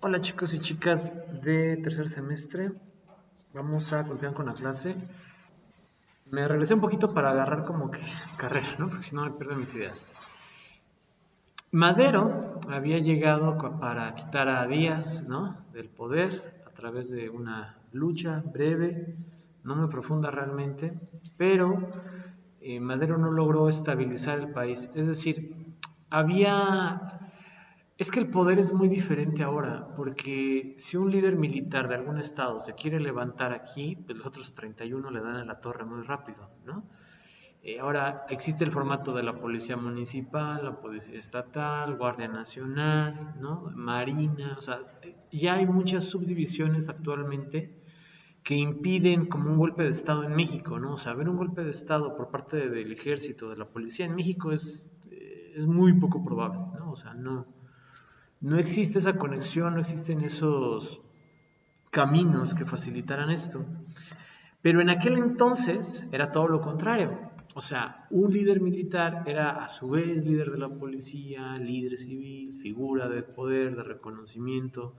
Hola chicos y chicas de tercer semestre, vamos a continuar con la clase. Me regresé un poquito para agarrar como que carrera, ¿no? Porque si no me pierdo mis ideas. Madero había llegado para quitar a Díaz, ¿no? Del poder a través de una lucha breve, no muy profunda realmente, pero Madero no logró estabilizar el país. Es decir, había es que el poder es muy diferente ahora, porque si un líder militar de algún estado se quiere levantar aquí, pues los otros 31 le dan a la torre muy rápido, ¿no? Ahora existe el formato de la policía municipal, la policía estatal, Guardia Nacional, ¿no? Marina, o sea, ya hay muchas subdivisiones actualmente que impiden como un golpe de estado en México, ¿no? O sea, ver un golpe de estado por parte del ejército, de la policía en México es muy poco probable, ¿no? O sea, no existe esa conexión, no existen esos caminos que facilitaran esto. Pero en aquel entonces era todo lo contrario. O sea, un líder militar era a su vez líder de la policía, líder civil, figura de poder, de reconocimiento,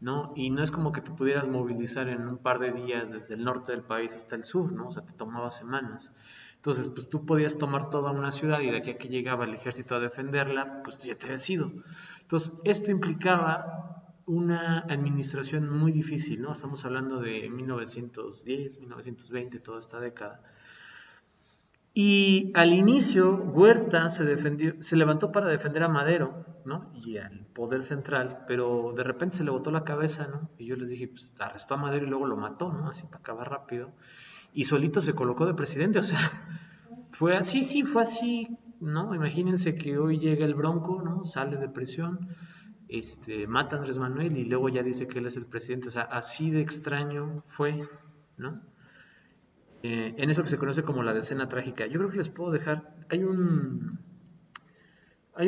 ¿no? Y no es como que te pudieras movilizar en un par de días desde el norte del país hasta el sur, ¿no? O sea, te tomaba semanas. Entonces, pues tú podías tomar toda una ciudad y de aquí a que llegaba el ejército a defenderla, pues ya te habías ido. Entonces, esto implicaba una administración muy difícil, ¿no? Estamos hablando de 1910, 1920, toda esta década. Y al inicio Huerta se levantó para defender a Madero, ¿no? Y al poder central, pero de repente se le botó la cabeza, ¿no? Y yo les dije, pues arrestó a Madero y luego lo mató, ¿no? Así para acabar rápido. Y solito se colocó de presidente, o sea, fue así, sí, fue así, ¿no? Imagínense que hoy llega el Bronco, ¿no? Sale de prisión, mata a Andrés Manuel y luego ya dice que él es el presidente, o sea, así de extraño fue, ¿no? En eso que se conoce como la decena trágica. Yo creo que les puedo dejar, hay un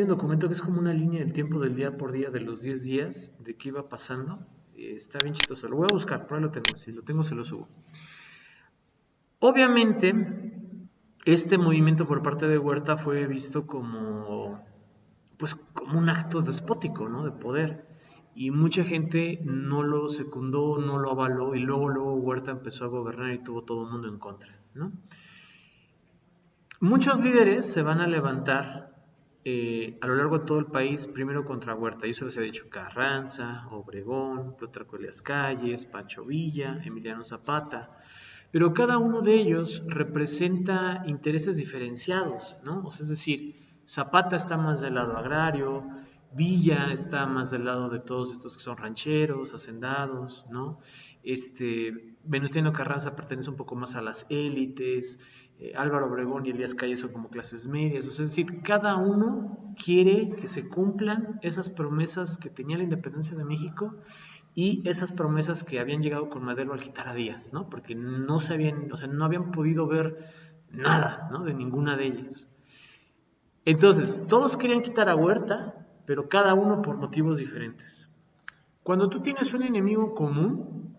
documento que es como una línea del tiempo del día por día de los 10 días, de qué iba pasando. Está bien chistoso, lo voy a buscar, por ahí lo tengo, si lo tengo se lo subo. Obviamente, este movimiento por parte de Huerta fue visto como, pues, como un acto despótico, ¿no? De poder. Y mucha gente no lo secundó, no lo avaló, y luego Huerta empezó a gobernar y tuvo todo el mundo en contra, ¿no? Muchos líderes se van a levantar a lo largo de todo el país, primero contra Huerta. Yo se los he dicho: Carranza, Obregón, Plutarco Elias Calles, Pancho Villa, Emiliano Zapata. Pero cada uno de ellos representa intereses diferenciados, ¿no? O sea, es decir, Zapata está más del lado agrario, Villa está más del lado de todos estos que son rancheros, hacendados, ¿no? Venustiano Carranza pertenece un poco más a las élites, Álvaro Obregón y Elías Calles son como clases medias, o sea, es decir, cada uno quiere que se cumplan esas promesas que tenía la independencia de México y esas promesas que habían llegado con Madero al quitar a Díaz, ¿no? Porque no se habían, o sea, no habían podido ver nada, ¿no? De ninguna de ellas. Entonces, todos querían quitar a Huerta, pero cada uno por motivos diferentes. Cuando tú tienes un enemigo común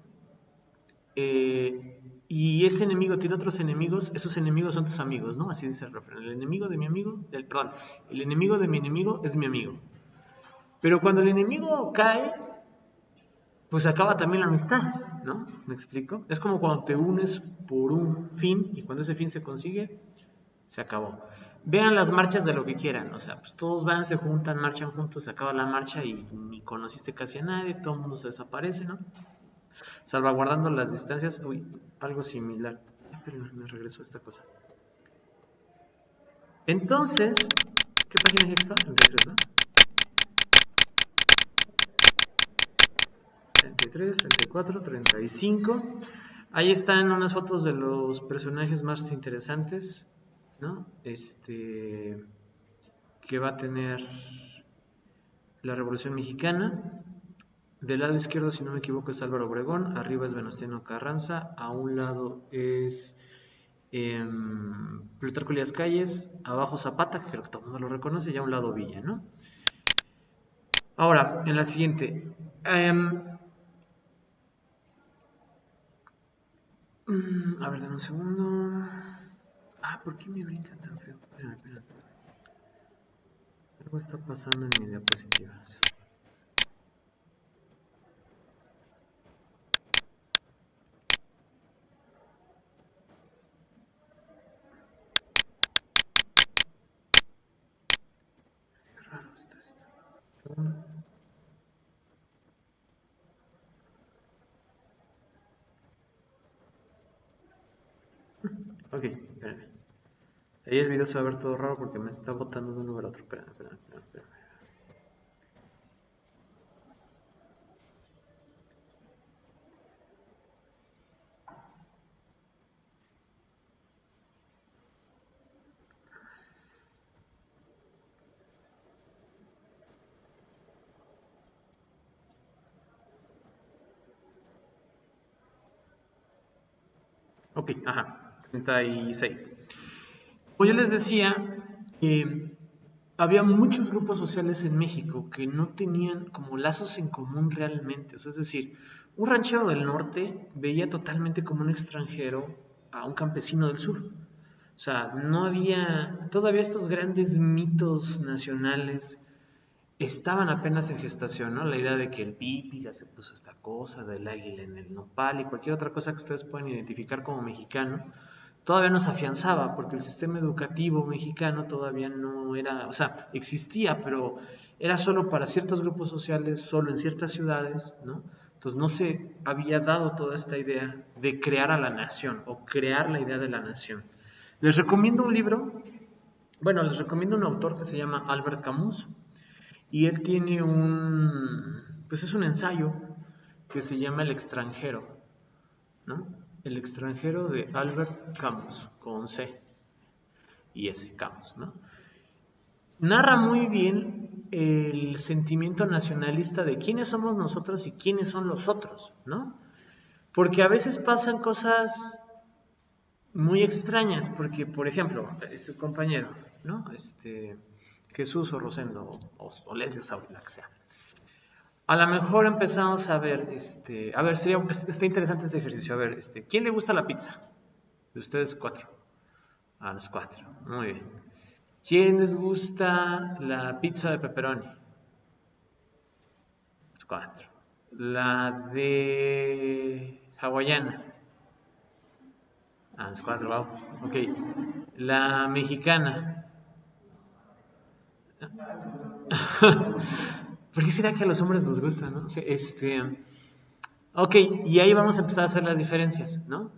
y ese enemigo tiene otros enemigos, esos enemigos son tus amigos, ¿no? Así dice el refrán. El enemigo de mi amigo, perdón, el enemigo de mi enemigo es mi amigo. Pero cuando el enemigo cae, pues acaba también la amistad, ¿no? ¿Me explico? Es como cuando te unes por un fin y cuando ese fin se consigue, se acabó. Vean las marchas de lo que quieran, o sea, pues todos van, se juntan, marchan juntos, se acaba la marcha y ni conociste casi a nadie, todo el mundo se desaparece, ¿no? Salvaguardando las distancias, uy, algo similar. Pero me regreso a esta cosa. Entonces, ¿qué página es esta? 33, ¿no? 33, 34, 35. Ahí están unas fotos de los personajes más interesantes, ¿no? Que va a tener la Revolución Mexicana. Del lado izquierdo, si no me equivoco, es Álvaro Obregón, arriba es Venustiano Carranza, a un lado es Plutarco Elías Calles, abajo Zapata, que creo que todo el mundo lo reconoce, y a un lado Villa, ¿no? Ahora, en la siguiente. A ver, dame un segundo. ¿Por qué me brinca tan feo? Espérame. Algo está pasando en mis diapositivas. Ok, espérame. Ahí el video se va a ver todo raro porque me está botando de un lugar a otro. Espérame. Ok, ajá. 36. Pues yo les decía que había muchos grupos sociales en México que no tenían como lazos en común realmente. O sea, es decir, un ranchero del norte veía totalmente como un extranjero a un campesino del sur. O sea, no había todavía estos grandes mitos nacionales estaban apenas en gestación, ¿no? La idea de que el pipi ya se puso esta cosa, del águila en el nopal y cualquier otra cosa que ustedes puedan identificar como mexicano, todavía no se afianzaba, porque el sistema educativo mexicano todavía no era, o sea, existía, pero era solo para ciertos grupos sociales, solo en ciertas ciudades, ¿no? Entonces no se había dado toda esta idea de crear a la nación o crear la idea de la nación. Les recomiendo un libro, bueno, les recomiendo un autor que se llama Albert Camus, y él tiene pues es un ensayo que se llama El extranjero, ¿no? El extranjero de Albert Camus, con C y S, Camus, ¿no? Narra muy bien el sentimiento nacionalista de quiénes somos nosotros y quiénes son los otros, ¿no? Porque a veces pasan cosas muy extrañas, porque, por ejemplo, este compañero, ¿no? Jesús o Rosendo o Leslie o Saúl, la que sea. A lo mejor empezamos a ver, a ver, está interesante este ejercicio. A ver, ¿quién le gusta la pizza? De ustedes cuatro. A los cuatro. Muy bien. ¿Quién les gusta la pizza de pepperoni? Los cuatro. La de hawaiana. A los cuatro, wow. Ok. La mexicana. ¿Por qué será que a los hombres nos gusta, no? Sí, ok, y ahí vamos a empezar a hacer las diferencias, ¿no?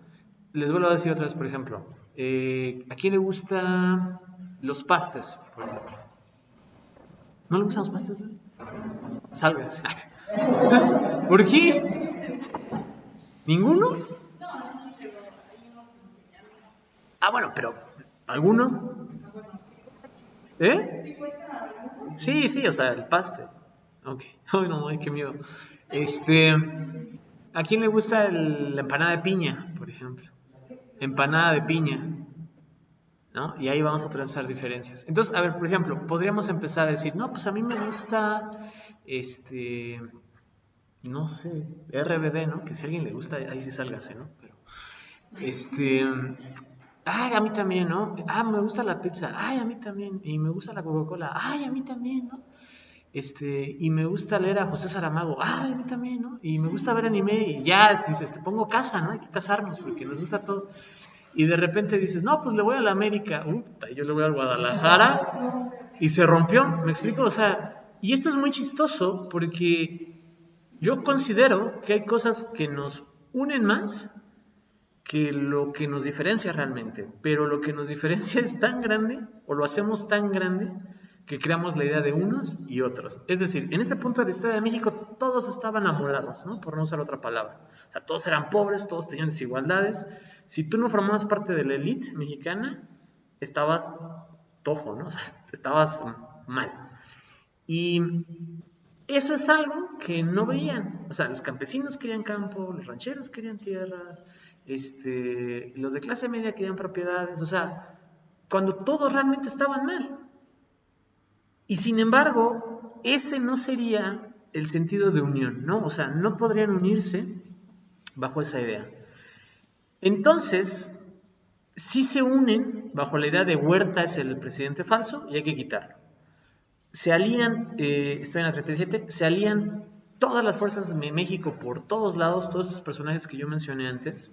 Les vuelvo a decir otra vez, por ejemplo, ¿a quién le gustan los pastes? Por ejemplo. ¿No le gustan los pastes? Salgas. ¿Por qué? ¿Ninguno? Ah, bueno, pero ¿alguno? ¿Eh? Sí, sí, o sea, el paste. Ok. Ay, no, ay, qué miedo. Este, ¿A quién le gusta la empanada de piña, por ejemplo? Empanada de piña. ¿No? Y ahí vamos a trazar diferencias. Entonces, a ver, por ejemplo, podríamos empezar a decir, no, pues a mí me gusta, este, no sé, RBD, ¿no? Que si a alguien le gusta, ahí sí sálgase, ¿no? Pero, este, a mí también, ¿no? Ah, me gusta la pizza, ay, a mí también, y me gusta la Coca-Cola, ay, a mí también, ¿no? Y me gusta leer a José Saramago, ay, a mí también, ¿no? Y me gusta ver anime, y ya dices, te pongo casa, ¿no? Hay que casarnos porque nos gusta todo. Y de repente dices, no, pues le voy a la América, yo le voy al Guadalajara, y se rompió, ¿me explico? O sea, y esto es muy chistoso porque yo considero que hay cosas que nos unen más que lo que nos diferencia realmente, pero lo que nos diferencia es tan grande, o lo hacemos tan grande, que creamos la idea de unos y otros. Es decir, en ese punto del Estado de México todos estaban amolados, ¿no? Por no usar otra palabra. O sea, todos eran pobres, todos tenían desigualdades. Si tú no formabas parte de la élite mexicana, estabas tojo, ¿no? O sea, estabas mal. Y eso es algo que no veían. O sea, los campesinos querían campo, los rancheros querían tierras, los de clase media querían propiedades. O sea, cuando todos realmente estaban mal. Y sin embargo, ese no sería el sentido de unión, ¿no? O sea, no podrían unirse bajo esa idea. Entonces, sí se unen bajo la idea de Huerta es el presidente falso y hay que quitarlo. Se alían, estoy en la 37, se alían todas las fuerzas de México por todos lados, todos estos personajes que yo mencioné antes,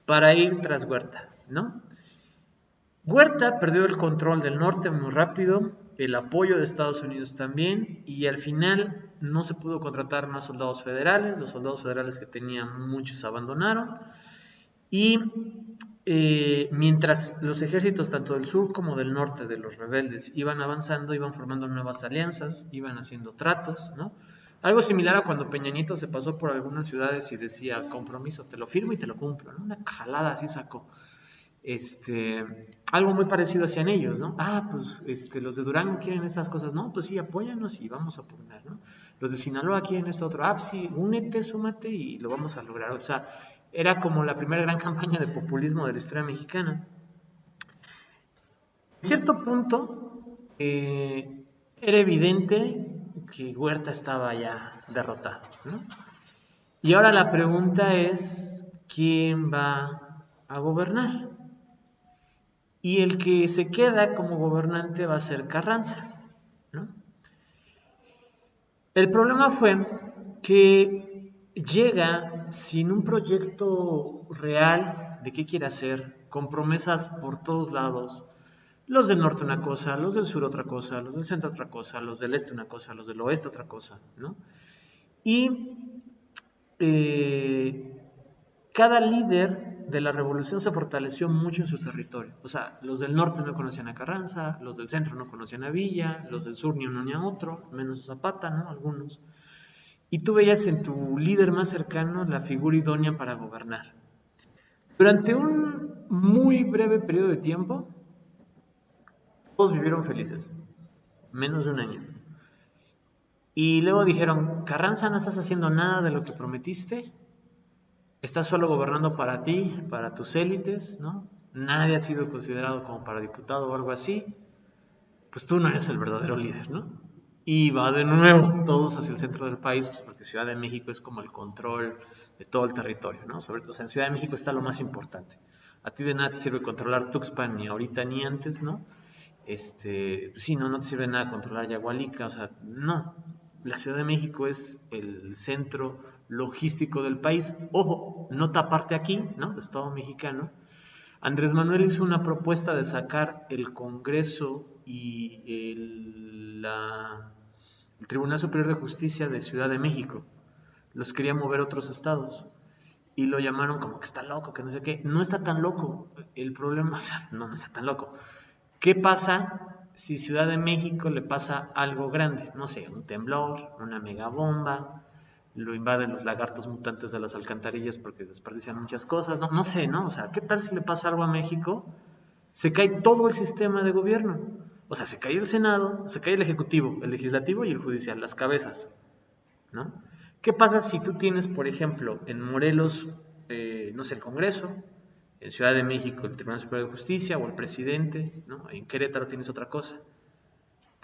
para ir tras Huerta, ¿no? Huerta perdió el control del norte muy rápido, el apoyo de Estados Unidos también, y al final no se pudo contratar más soldados federales, los soldados federales que tenían muchos abandonaron, Y mientras los ejércitos tanto del sur como del norte de los rebeldes iban avanzando, iban formando nuevas alianzas, iban haciendo tratos, ¿no? Algo similar a cuando Peña Nieto se pasó por algunas ciudades y decía, compromiso, te lo firmo y te lo cumplo, ¿no? Una jalada así sacó. Algo muy parecido hacían ellos, ¿no? Pues los de Durango quieren estas cosas, no, pues sí, apóyanos y vamos a pugnar, ¿no? Los de Sinaloa quieren esto otro, pues sí, únete, súmate y lo vamos a lograr. O sea, era como la primera gran campaña de populismo de la historia mexicana. En cierto punto, era evidente que Huerta estaba ya derrotado, ¿no? Y ahora la pregunta es, ¿quién va a gobernar? Y el que se queda como gobernante va a ser Carranza, ¿no? El problema fue que llega sin un proyecto real de qué quiere hacer, con promesas por todos lados. Los del norte una cosa, los del sur otra cosa, los del centro otra cosa, los del este una cosa, los del oeste otra cosa, ¿no? Y eh, cada líder de la revolución se fortaleció mucho en su territorio. O sea, los del norte no conocían a Carranza, los del centro no conocían a Villa, los del sur ni uno ni a otro, menos a Zapata, ¿no? Algunos. Y tú veías en tu líder más cercano la figura idónea para gobernar. Durante un muy breve periodo de tiempo, todos vivieron felices, menos de un año. Y luego dijeron, Carranza, no estás haciendo nada de lo que prometiste, estás solo gobernando para ti, para tus élites, ¿no? Nadie ha sido considerado como para diputado o algo así, pues tú no eres el verdadero líder, ¿no? Y va de nuevo todos hacia el centro del país, pues porque Ciudad de México es como el control de todo el territorio, ¿no? Sobre todo, o sea, en Ciudad de México está lo más importante. A ti de nada te sirve controlar Tuxpan ni ahorita ni antes, ¿no? Sí, no te sirve nada controlar Yagualica, o sea, no. La Ciudad de México es el centro logístico del país. Ojo, nota aparte aquí, ¿no? El Estado mexicano. Andrés Manuel hizo una propuesta de sacar el Congreso y el Tribunal Superior de Justicia de Ciudad de México. Los quería mover a otros estados y lo llamaron como que está loco, que no sé qué. No está tan loco. El problema, o sea, no está tan loco. ¿Qué pasa si Ciudad de México le pasa algo grande? No sé, un temblor, una megabomba, lo invaden los lagartos mutantes de las alcantarillas porque desperdician muchas cosas, no sé, ¿no? O sea, ¿qué tal si le pasa algo a México? Se cae todo el sistema de gobierno. O sea, se cae el Senado, se cae el Ejecutivo, el Legislativo y el Judicial, las cabezas, ¿no? ¿Qué pasa si tú tienes, por ejemplo, en Morelos, no sé, el Congreso, en Ciudad de México el Tribunal Superior de Justicia o el presidente, ¿no? En Querétaro tienes otra cosa?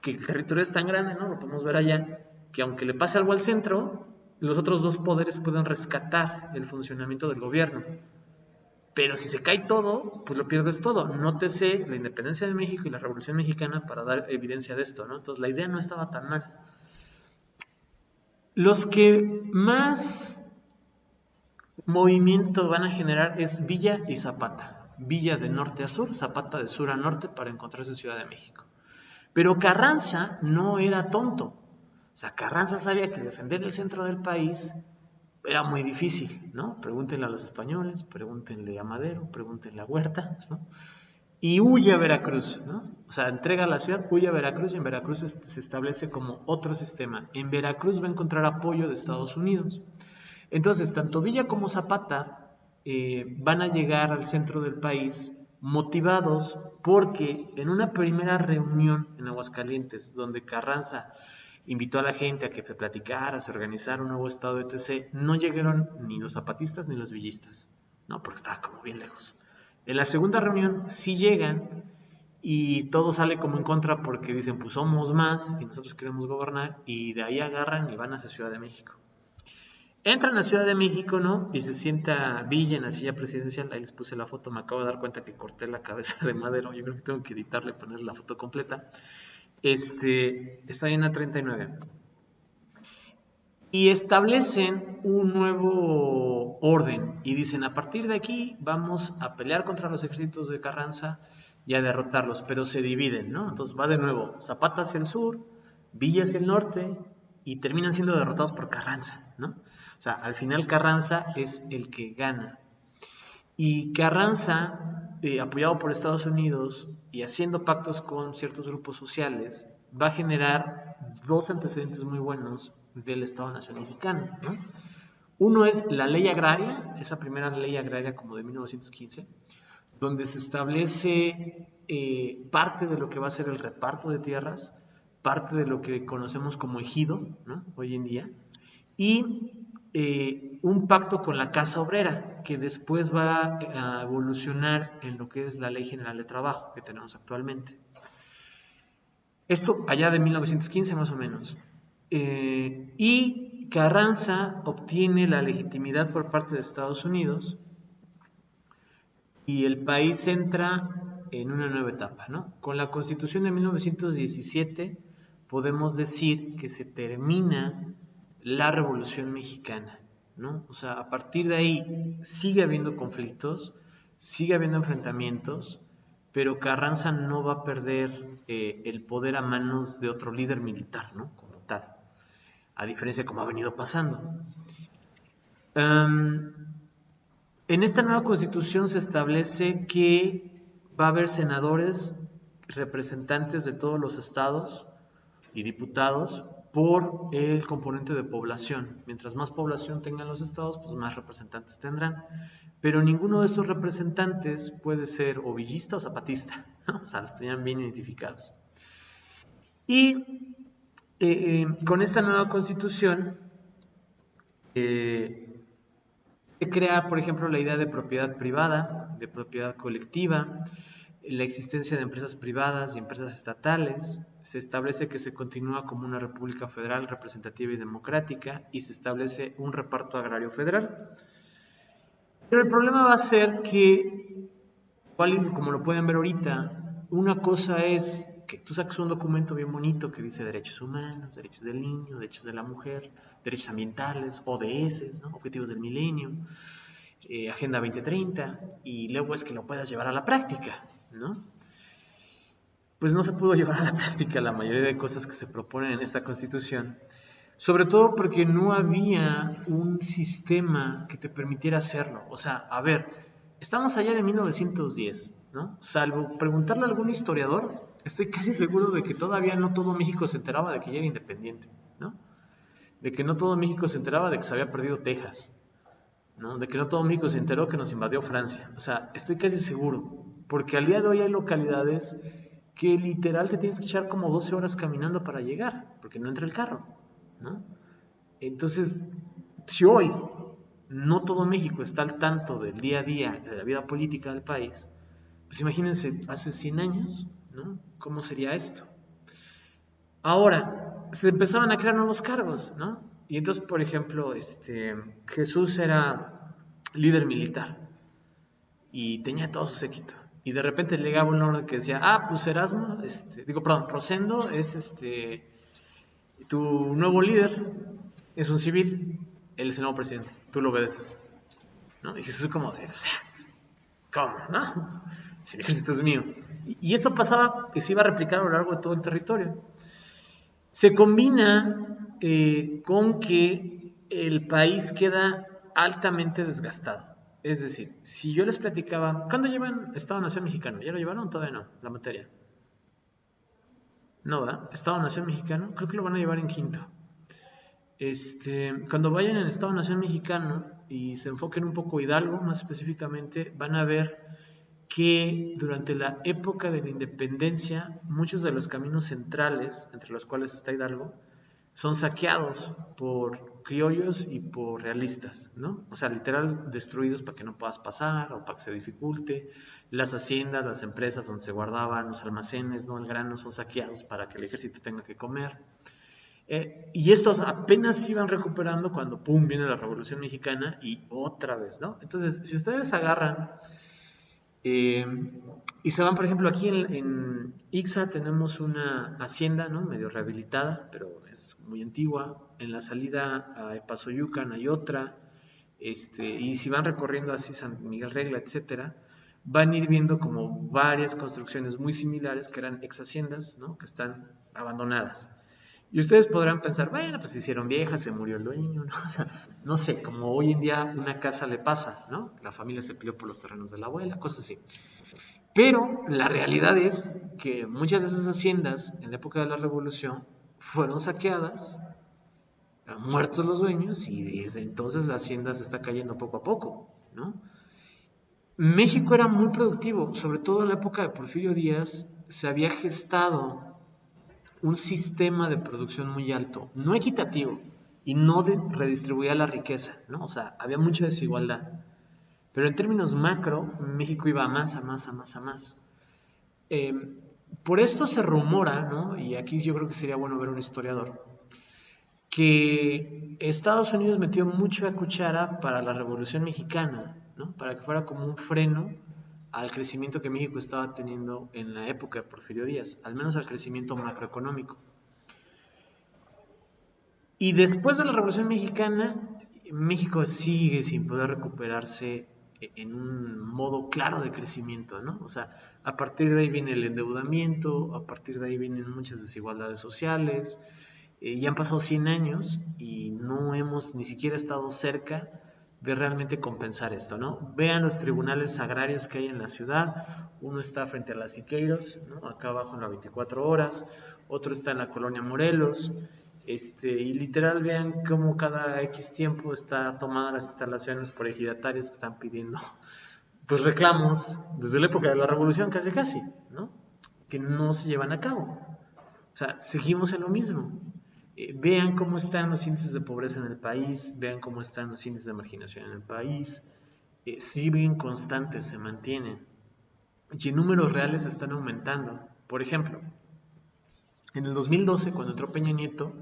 Que el territorio es tan grande, ¿no? Lo podemos ver allá, que aunque le pase algo al centro, los otros dos poderes pueden rescatar el funcionamiento del gobierno. Pero si se cae todo, pues lo pierdes todo. Nótese la independencia de México y la Revolución Mexicana para dar evidencia de esto, ¿no? Entonces la idea no estaba tan mal. Los que más movimiento van a generar es Villa y Zapata. Villa de norte a sur, Zapata de sur a norte para encontrarse Ciudad de México. Pero Carranza no era tonto. O sea, Carranza sabía que defender el centro del país era muy difícil, ¿no? Pregúntenle a los españoles, pregúntenle a Madero, pregúntenle a Huerta, ¿no? Y huye a Veracruz, ¿no? O sea, entrega la ciudad, huye a Veracruz y en Veracruz se establece como otro sistema. En Veracruz va a encontrar apoyo de Estados Unidos. Entonces, tanto Villa como Zapata van a llegar al centro del país motivados porque en una primera reunión en Aguascalientes, donde Carranza invitó a la gente a que se platicara, se organizara un nuevo estado, etc., no llegaron ni los zapatistas ni los villistas, ¿no? Porque estaba como bien lejos. En la segunda reunión sí llegan y todo sale como en contra porque dicen, pues somos más y nosotros queremos gobernar, y de ahí agarran y van hacia Ciudad de México. Entran a Ciudad de México, ¿no? Y se sienta Villa en la silla presidencial. Ahí les puse la foto, me acabo de dar cuenta que corté la cabeza de Madero. Yo creo que tengo que editarle y poner la foto completa. Está en la 39. Y establecen un nuevo orden y dicen, a partir de aquí vamos a pelear contra los ejércitos de Carranza y a derrotarlos, pero se dividen, ¿no? Entonces va de nuevo Zapata hacia el sur, Villa hacia el norte y terminan siendo derrotados por Carranza, ¿no? O sea, al final Carranza es el que gana. Y Carranza, apoyado por Estados Unidos y haciendo pactos con ciertos grupos sociales, va a generar dos antecedentes muy buenos del Estado-Nación mexicano, ¿no? Uno es la ley agraria, esa primera ley agraria como de 1915, donde se establece parte de lo que va a ser el reparto de tierras, parte de lo que conocemos como ejido, ¿no? Hoy en día, y un pacto con la Casa Obrera, que después va a evolucionar en lo que es la Ley General de Trabajo que tenemos actualmente. Esto allá de 1915 más o menos. Y Carranza obtiene la legitimidad por parte de Estados Unidos y el país entra en una nueva etapa, ¿no? Con la Constitución de 1917 podemos decir que se termina la Revolución Mexicana, ¿no? O sea, a partir de ahí sigue habiendo conflictos, sigue habiendo enfrentamientos, pero Carranza no va a perder el poder a manos de otro líder militar, ¿no? Como tal, a diferencia de como ha venido pasando. En esta nueva constitución se establece que va a haber senadores, representantes de todos los estados y diputados por el componente de población. Mientras más población tengan los estados, pues más representantes tendrán. Pero ninguno de estos representantes puede ser o villista o zapatista, ¿no? O sea, los tenían bien identificados. Y con esta nueva constitución se crea, por ejemplo, la idea de propiedad privada, de propiedad colectiva, la existencia de empresas privadas y empresas estatales, se establece que se continúa como una república federal representativa y democrática y se establece un reparto agrario federal. Pero el problema va a ser que, como lo pueden ver ahorita, una cosa es que tú sacas un documento bien bonito que dice derechos humanos, derechos del niño, derechos de la mujer, derechos ambientales, ODS, ¿no? Objetivos del milenio, Agenda 2030, y luego es que lo puedas llevar a la práctica, ¿no? Pues no se pudo llevar a la práctica la mayoría de cosas que se proponen en esta Constitución, sobre todo porque no había un sistema que te permitiera hacerlo. O sea, a ver, estamos allá de 1910, ¿no? Salvo preguntarle a algún historiador, estoy casi seguro de que todavía no todo México se enteraba de que ya era independiente, ¿no? De que no todo México se enteraba de que se había perdido Texas, ¿no? De que no todo México se enteró que nos invadió Francia. O sea, estoy casi seguro, porque al día de hoy hay localidades que literal te tienes que echar como 12 horas caminando para llegar, porque no entra el carro, ¿no? Entonces, si hoy no todo México está al tanto del día a día de la vida política del país, pues imagínense hace 100 años, ¿no? ¿Cómo sería esto? Ahora, se empezaban a crear nuevos cargos, ¿no? Y entonces, por ejemplo, Jesús era líder militar y tenía todo su séquito. Y de repente le llegaba un orden que decía, pues Erasmo, Rosendo es tu nuevo líder, es un civil, él es el nuevo presidente, tú lo obedeces, ¿no? Y Jesús como de, o sea, ¿cómo, no? Si el ejército es mío. Y esto pasaba que se iba a replicar a lo largo de todo el territorio. Se combina con que el país queda altamente desgastado. Es decir, si yo les platicaba, ¿cuándo llevan Estado-Nación Mexicano? ¿Ya lo llevaron? Todavía no, la materia. No, ¿verdad? Estado-Nación Mexicano, creo que lo van a llevar en quinto. Cuando vayan en Estado-Nación Mexicano y se enfoquen un poco Hidalgo, más específicamente, van a ver que durante la época de la independencia, muchos de los caminos centrales, entre los cuales está Hidalgo, son saqueados por criollos y por realistas, ¿no? O sea, literal destruidos para que no puedas pasar o para que se dificulte. Las haciendas, las empresas donde se guardaban los almacenes, ¿no? El grano son saqueados para que el ejército tenga que comer. Y estos apenas se iban recuperando cuando, ¡pum!, viene la Revolución Mexicana y otra vez, ¿no? Entonces, si ustedes agarran y se van, por ejemplo, aquí en Ixa tenemos una hacienda, ¿no? Medio rehabilitada, pero es muy antigua. En la salida a Pasoyucan hay otra. Y si van recorriendo así San Miguel Regla, etcétera, van a ir viendo como varias construcciones muy similares que eran ex haciendas, ¿no? Que están abandonadas. Y ustedes podrán pensar, bueno, pues se hicieron viejas, se murió el dueño, ¿no? O sea, no sé, como hoy en día una casa le pasa, ¿no? La familia se peleó por los terrenos de la abuela, cosas así. Pero la realidad es que muchas de esas haciendas en la época de la Revolución fueron saqueadas, han muerto los dueños y desde entonces la hacienda se está cayendo poco a poco, ¿no? México era muy productivo, sobre todo en la época de Porfirio Díaz se había gestado un sistema de producción muy alto, no equitativo y no redistribuía la riqueza, ¿no? O sea, había mucha desigualdad. Pero en términos macro, México iba a más, a más, a más, a más. Eh, por esto se rumora, ¿no? Y aquí yo creo que sería bueno ver un historiador, que Estados Unidos metió mucho a cuchara para la Revolución Mexicana, ¿no? Para que fuera como un freno al crecimiento que México estaba teniendo en la época de Porfirio Díaz, al menos al crecimiento macroeconómico. Y después de la Revolución Mexicana, México sigue sin poder recuperarse en un modo claro de crecimiento, ¿no? O sea, a partir de ahí viene el endeudamiento, a partir de ahí vienen muchas desigualdades sociales, ya han pasado 100 años y no hemos ni siquiera estado cerca de realmente compensar esto, ¿no? Vean los tribunales agrarios que hay en la ciudad, uno está frente a las Siqueiros, ¿no? Acá abajo en la 24 horas, otro está en la colonia Morelos, y literal vean cómo cada X tiempo está tomada las instalaciones por ejidatarios que están pidiendo pues reclamos desde la época de la revolución casi casi, ¿no? Que no se llevan a cabo. O sea, seguimos en lo mismo. Vean cómo están los índices de pobreza en el país, vean cómo están los índices de marginación en el país, siguen constantes, se mantienen. Y en números reales están aumentando. Por ejemplo, en el 2012, cuando entró Peña Nieto,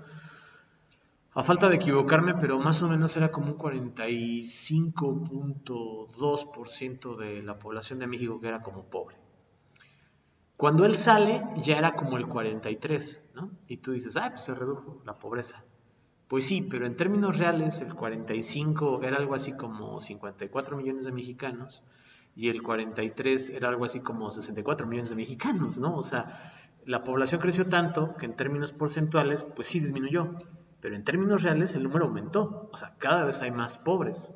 a falta de equivocarme, pero más o menos era como un 45.2% de la población de México que era como pobre. Cuando él sale, ya era como el 43, ¿no? Y tú dices, ah, pues se redujo la pobreza. Pues sí, pero en términos reales, el 45 era algo así como 54 millones de mexicanos y el 43 era algo así como 64 millones de mexicanos, ¿no? O sea, la población creció tanto que en términos porcentuales, pues sí disminuyó, pero en términos reales el número aumentó, o sea, cada vez hay más pobres.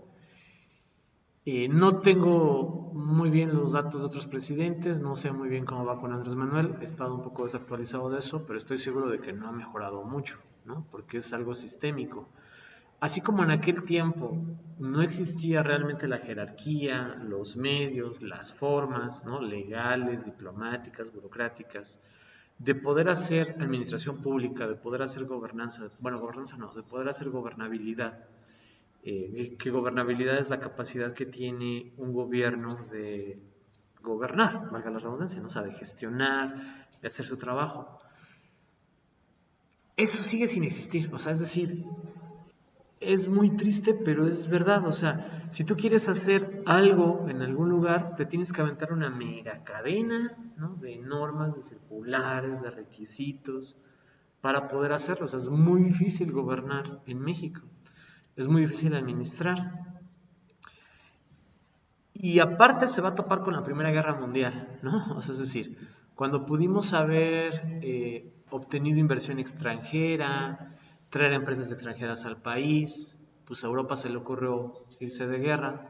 No tengo muy bien los datos de otros presidentes, no sé muy bien cómo va con Andrés Manuel, he estado un poco desactualizado de eso, pero estoy seguro de que no ha mejorado mucho, ¿no? Porque es algo sistémico. Así como en aquel tiempo no existía realmente la jerarquía, los medios, las formas, ¿no? Legales, diplomáticas, burocráticas, de poder hacer administración pública, de poder hacer gobernanza, bueno, gobernanza no, de poder hacer gobernabilidad, que gobernabilidad es la capacidad que tiene un gobierno de gobernar, valga la redundancia, ¿no? O sea, de gestionar, de hacer su trabajo. Eso sigue sin existir, o sea, es decir, es muy triste, pero es verdad, o sea, si tú quieres hacer algo en algún lugar, te tienes que aventar una mega cadena, ¿no? De normas, de circulares, de requisitos, para poder hacerlo, o sea, es muy difícil gobernar en México, es muy difícil administrar. Y aparte se va a topar con la Primera Guerra Mundial, ¿no? O sea, es decir, cuando pudimos haber obtenido inversión extranjera, traer empresas extranjeras al país, pues a Europa se le ocurrió irse de guerra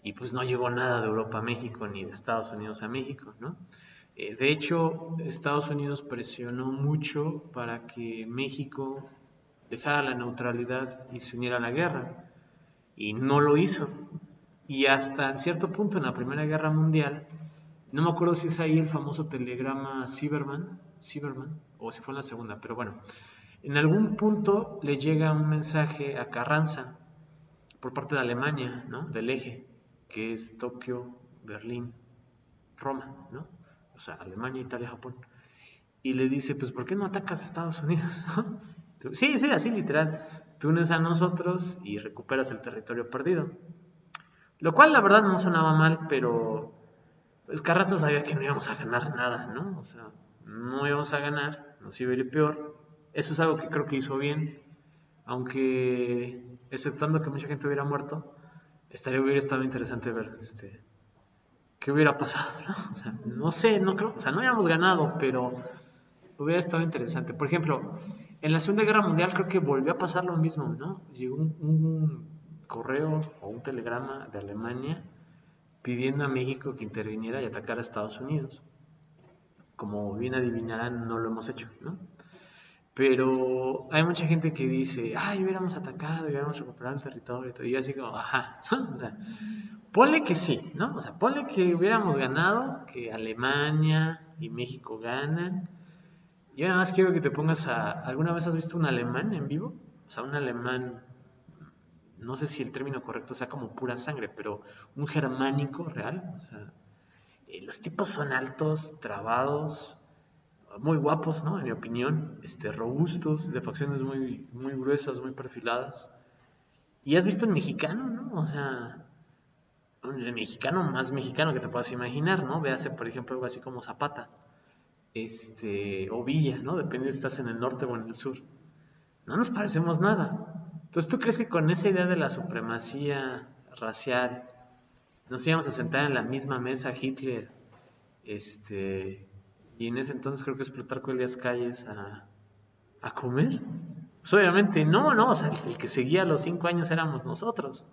y pues no llegó nada de Europa a México ni de Estados Unidos a México, ¿no? De hecho, Estados Unidos presionó mucho para que México dejara la neutralidad y se uniera a la guerra y no lo hizo. Y hasta cierto punto en la Primera Guerra Mundial, no me acuerdo si es ahí el famoso telegrama Cyberman o si fue en la segunda, pero bueno, en algún punto le llega un mensaje a Carranza por parte de Alemania, ¿no? Del eje, que es Tokio, Berlín, Roma, ¿no? O sea, Alemania, Italia, Japón. Y le dice, pues, ¿por qué no atacas a Estados Unidos? ¿no? Sí, sí, así literal. Tú unes a nosotros y recuperas el territorio perdido. Lo cual la verdad no sonaba mal, pero pues Carrasco sabía que no íbamos a ganar nada, ¿no? O sea, no íbamos a ganar, nos iba a ir peor. Eso es algo que creo que hizo bien, aunque exceptuando que mucha gente hubiera muerto, hubiera estado interesante ver qué hubiera pasado, ¿no? O sea, no sé, no creo, o sea, no habíamos ganado, pero hubiera estado interesante. Por ejemplo, En la Segunda Guerra Mundial creo que volvió a pasar lo mismo, ¿no? Llegó un correo o un telegrama de Alemania pidiendo a México que interviniera y atacara a Estados Unidos. Como bien adivinarán, no lo hemos hecho, ¿no? Pero hay mucha gente que dice, ay, hubiéramos atacado, hubiéramos recuperado el territorio y todo. Y yo así como, ajá, ¿no? O sea, ponle que sí, ¿no? O sea, ponle que hubiéramos ganado, que Alemania y México ganan. Yo nada más quiero que te pongas a... ¿Alguna vez has visto un alemán en vivo? O sea, un alemán, no sé si el término correcto sea como pura sangre, pero un germánico real. O sea, los tipos son altos, trabados, muy guapos, ¿no? En mi opinión, robustos, de facciones muy gruesas, muy perfiladas. Y has visto el mexicano, ¿no? O sea, el mexicano más mexicano que te puedas imaginar, ¿no? Véase, por ejemplo, algo así como Zapata, o Villa, ¿no? Depende si estás en el norte o en el sur. No nos parecemos nada. Entonces, ¿tú crees que con esa idea de la supremacía racial nos íbamos a sentar en la misma mesa Hitler, y en ese entonces creo que es Plutarco Elías Calles a comer? Pues obviamente no, no, o sea, el que seguía a los 5 años éramos nosotros.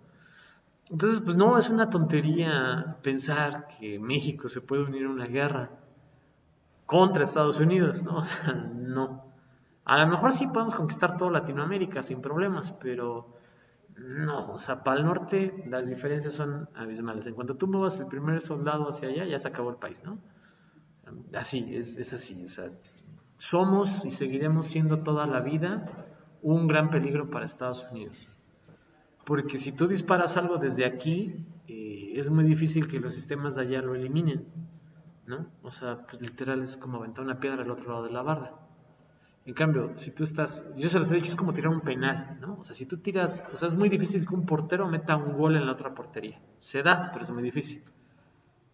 Entonces, pues no, es una tontería pensar que México se puede unir a una guerra contra Estados Unidos, ¿no? O sea, no. A lo mejor sí podemos conquistar toda Latinoamérica sin problemas, pero no, o sea, para el norte las diferencias son abismales. En cuanto tú muevas el primer soldado hacia allá, ya se acabó el país, ¿no? Así, es así, o sea, somos y seguiremos siendo toda la vida un gran peligro para Estados Unidos. Porque si tú disparas algo desde aquí, es muy difícil que los sistemas de allá lo eliminen, ¿no? O sea, pues literal es como aventar una piedra al otro lado de la barda. En cambio, si tú estás, yo se los he dicho, es como tirar un penal, ¿no? O sea, si tú tiras, o sea, es muy difícil que un portero meta un gol en la otra portería. Se da, pero es muy difícil,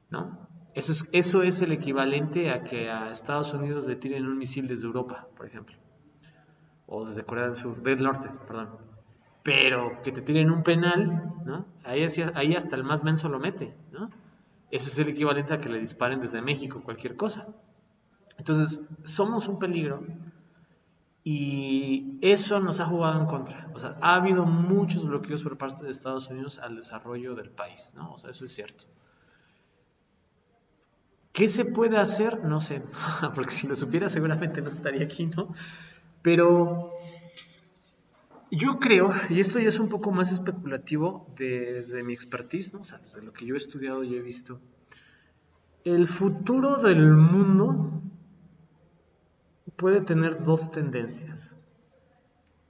¿no? Eso es el equivalente a que a Estados Unidos le tiren un misil desde Europa, por ejemplo, o desde Corea del Sur, del Norte, perdón. Pero que te tiren un penal, ¿no? Ahí hasta el más menso lo mete, ¿no? Eso es el equivalente a que le disparen desde México, cualquier cosa. Entonces, somos un peligro y eso nos ha jugado en contra. O sea, ha habido muchos bloqueos por parte de Estados Unidos al desarrollo del país, ¿no? O sea, eso es cierto. ¿Qué se puede hacer? No sé, porque si lo supiera seguramente no estaría aquí, ¿no? Pero yo creo, y esto ya es un poco más especulativo desde mi expertise, ¿no? O sea, desde lo que yo he estudiado y he visto, el futuro del mundo puede tener dos tendencias,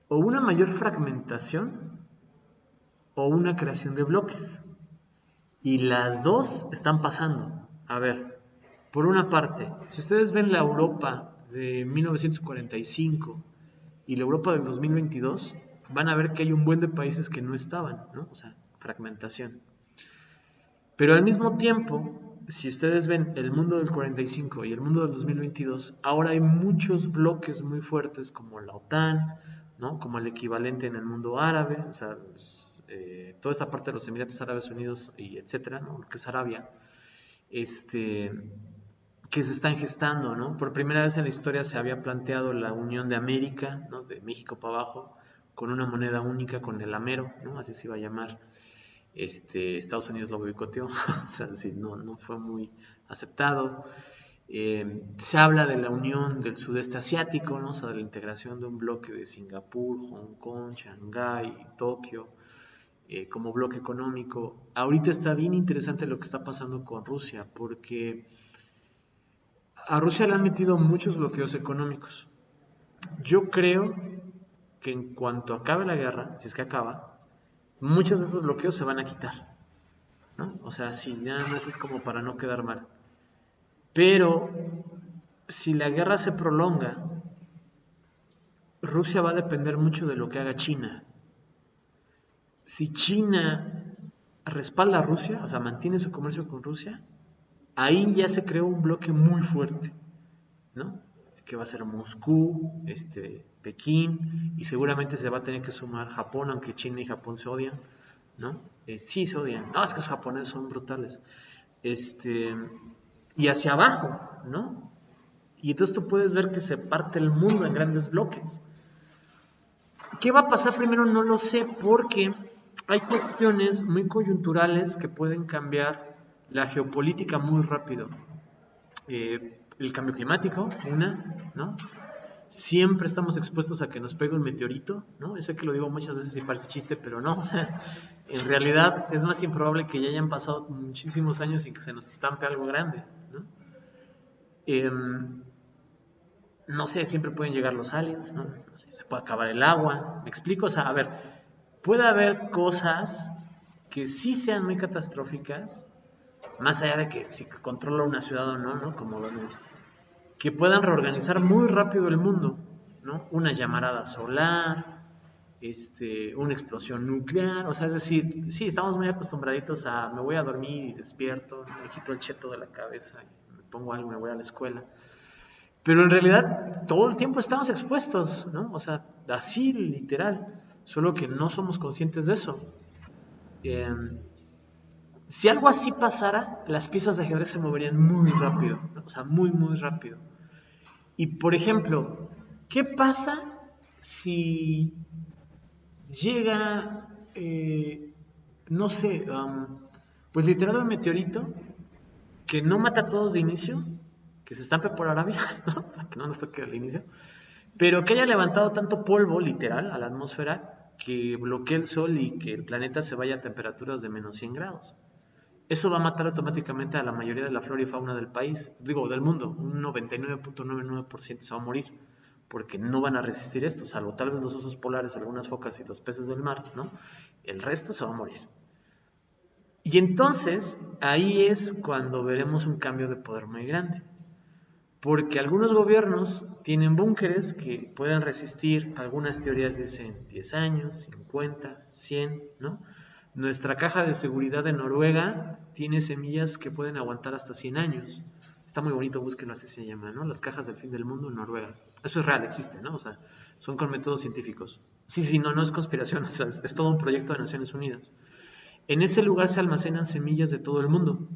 o una mayor fragmentación o una creación de bloques. Y las dos están pasando. A ver, por una parte, si ustedes ven la Europa de 1945 y la Europa del 2022, van a ver que hay un buen de países que no estaban, ¿no? O sea, fragmentación. Pero al mismo tiempo, si ustedes ven el mundo del 45 y el mundo del 2022, ahora hay muchos bloques muy fuertes como la OTAN, ¿no? Como el equivalente en el mundo árabe, o sea, toda esta parte de los Emiratos Árabes Unidos y etcétera, ¿no? Lo que es Arabia, este, que se están gestando, ¿no? Por primera vez en la historia se había planteado la unión de América, ¿no? De México para abajo, con una moneda única, con el amero, ¿no? Así se iba a llamar. Estados Unidos lo boicoteó, o sea, sí, no fue muy aceptado. Se habla de la unión del sudeste asiático, ¿no? O sea, de la integración de un bloque de Singapur, Hong Kong, Shanghái, Tokio, como bloque económico. Ahorita está bien interesante lo que está pasando con Rusia, porque a Rusia le han metido muchos bloqueos económicos. Yo creo que en cuanto acabe la guerra, si es que acaba, muchos de esos bloqueos se van a quitar, ¿no? O sea, sí, nada más es como para no quedar mal. Pero si la guerra se prolonga, Rusia va a depender mucho de lo que haga China. Si China respalda a Rusia, o sea, mantiene su comercio con Rusia, ahí ya se creó un bloque muy fuerte, ¿no? Que va a ser Moscú, Pekín, y seguramente se va a tener que sumar Japón, aunque China y Japón se odian, ¿no? Sí, se odian. No, es que los japoneses son brutales. Y hacia abajo, ¿no? Y entonces tú puedes ver que se parte el mundo en grandes bloques. ¿Qué va a pasar primero? No lo sé, porque hay cuestiones muy coyunturales que pueden cambiar la geopolítica muy rápido. El cambio climático, una, ¿no? Siempre estamos expuestos a que nos pegue un meteorito, ¿no? Yo sé que lo digo muchas veces y parece chiste, pero no, o sea, en realidad es más improbable que ya hayan pasado muchísimos años sin que se nos estampe algo grande, ¿no? Eh, no sé, siempre pueden llegar los aliens, ¿no? No sé, se puede acabar el agua, ¿me explico? O sea, a ver, puede haber cosas que sí sean muy catastróficas, más allá de que si controla una ciudad o no, ¿no? Como que puedan reorganizar muy rápido el mundo, ¿no? Una llamarada solar, una explosión nuclear, o sea, es decir, sí, estamos muy acostumbraditos a me voy a dormir y despierto, me quito el cheto de la cabeza, y me pongo algo y me voy a la escuela. Pero en realidad todo el tiempo estamos expuestos, ¿no? O sea, así literal, solo que no somos conscientes de eso. Eh, si algo así pasara, las piezas de ajedrez se moverían muy rápido, ¿no? O sea, muy, muy rápido. Y por ejemplo, ¿qué pasa si llega, no sé, pues literal un meteorito que no mata a todos de inicio, que se estampe por Arabia, ¿no? Para que no nos toque al inicio, pero que haya levantado tanto polvo, literal, a la atmósfera, que bloquee el sol y que el planeta se vaya a temperaturas de menos 100 grados. Eso va a matar automáticamente a la mayoría de la flora y fauna del país, digo, del mundo. Un 99.99% se va a morir, porque no van a resistir esto, salvo tal vez los osos polares, algunas focas y los peces del mar, ¿no? El resto se va a morir. Y entonces, ahí es cuando veremos un cambio de poder muy grande. Porque algunos gobiernos tienen búnkeres que pueden resistir, algunas teorías dicen 10 años, 50, 100, ¿no? Nuestra caja de seguridad de Noruega tiene semillas que pueden aguantar hasta 100 años. Está muy bonito, búsquenlo, así se llama, ¿no? Las cajas del fin del mundo en Noruega. Eso es real, existe, ¿no? O sea, son con métodos científicos. Sí, sí, no, no es conspiración, o sea, es todo un proyecto de Naciones Unidas. En ese lugar se almacenan semillas de todo el mundo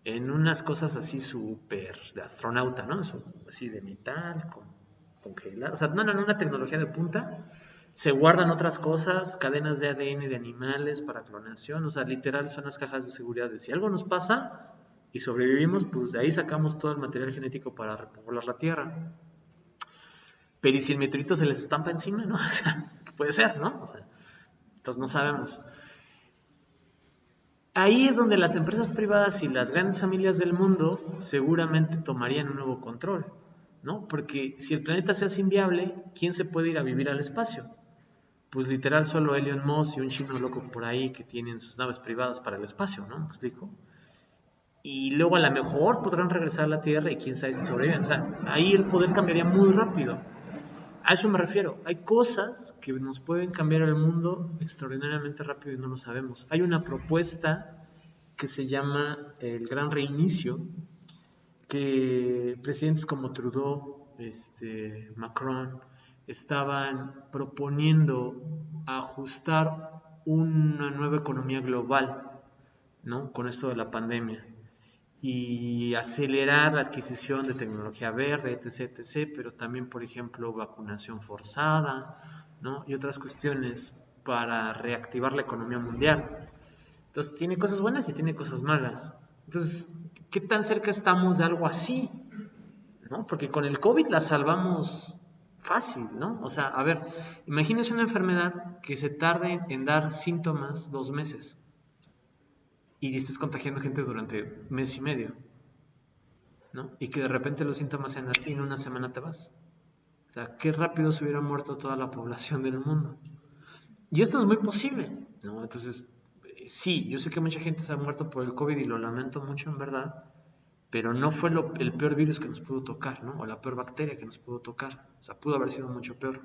en unas cosas así súper de astronauta, ¿no? Así de metal, congelado. O sea, no, no, no, una tecnología de punta. Se guardan otras cosas, cadenas de ADN de animales para clonación. O sea, literal son las cajas de seguridad de si algo nos pasa y sobrevivimos, pues de ahí sacamos todo el material genético para repoblar la Tierra. Pero ¿y si el meteorito se les estampa encima, no? O sea, puede ser, ¿no? O sea, entonces no sabemos. Ahí es donde las empresas privadas y las grandes familias del mundo seguramente tomarían un nuevo control, ¿no? Porque si el planeta se hace inviable, ¿quién se puede ir a vivir al espacio? Pues literal solo Elon Musk y un chino loco por ahí que tienen sus naves privadas para el espacio, ¿no? ¿Me explico? Y luego a lo mejor podrán regresar a la Tierra y quién sabe si sobreviven. O sea, ahí el poder cambiaría muy rápido. A eso me refiero. Hay cosas que nos pueden cambiar el mundo extraordinariamente rápido y no lo sabemos. Hay una propuesta que se llama el Gran Reinicio, que presidentes como Trudeau, Macron, estaban proponiendo ajustar una nueva economía global, ¿no? Con esto de la pandemia y acelerar la adquisición de tecnología verde, etc., etc., pero también, por ejemplo, vacunación forzada, ¿no? Y otras cuestiones para reactivar la economía mundial. Entonces, tiene cosas buenas y tiene cosas malas. Entonces, ¿qué tan cerca estamos de algo así? ¿No? Porque con el COVID la salvamos fácil, ¿no? O sea, a ver, imagínese una enfermedad que se tarde en dar síntomas 2 meses y estés contagiando gente durante mes y medio, ¿no? Y que de repente los síntomas sean así, en una semana te vas. O sea, qué rápido se hubiera muerto toda la población del mundo. Y esto es muy posible, ¿no? Entonces, sí, yo sé que mucha gente se ha muerto por el COVID y lo lamento mucho en verdad, pero no fue el peor virus que nos pudo tocar, ¿no? O la peor bacteria que nos pudo tocar. O sea, pudo haber sido mucho peor.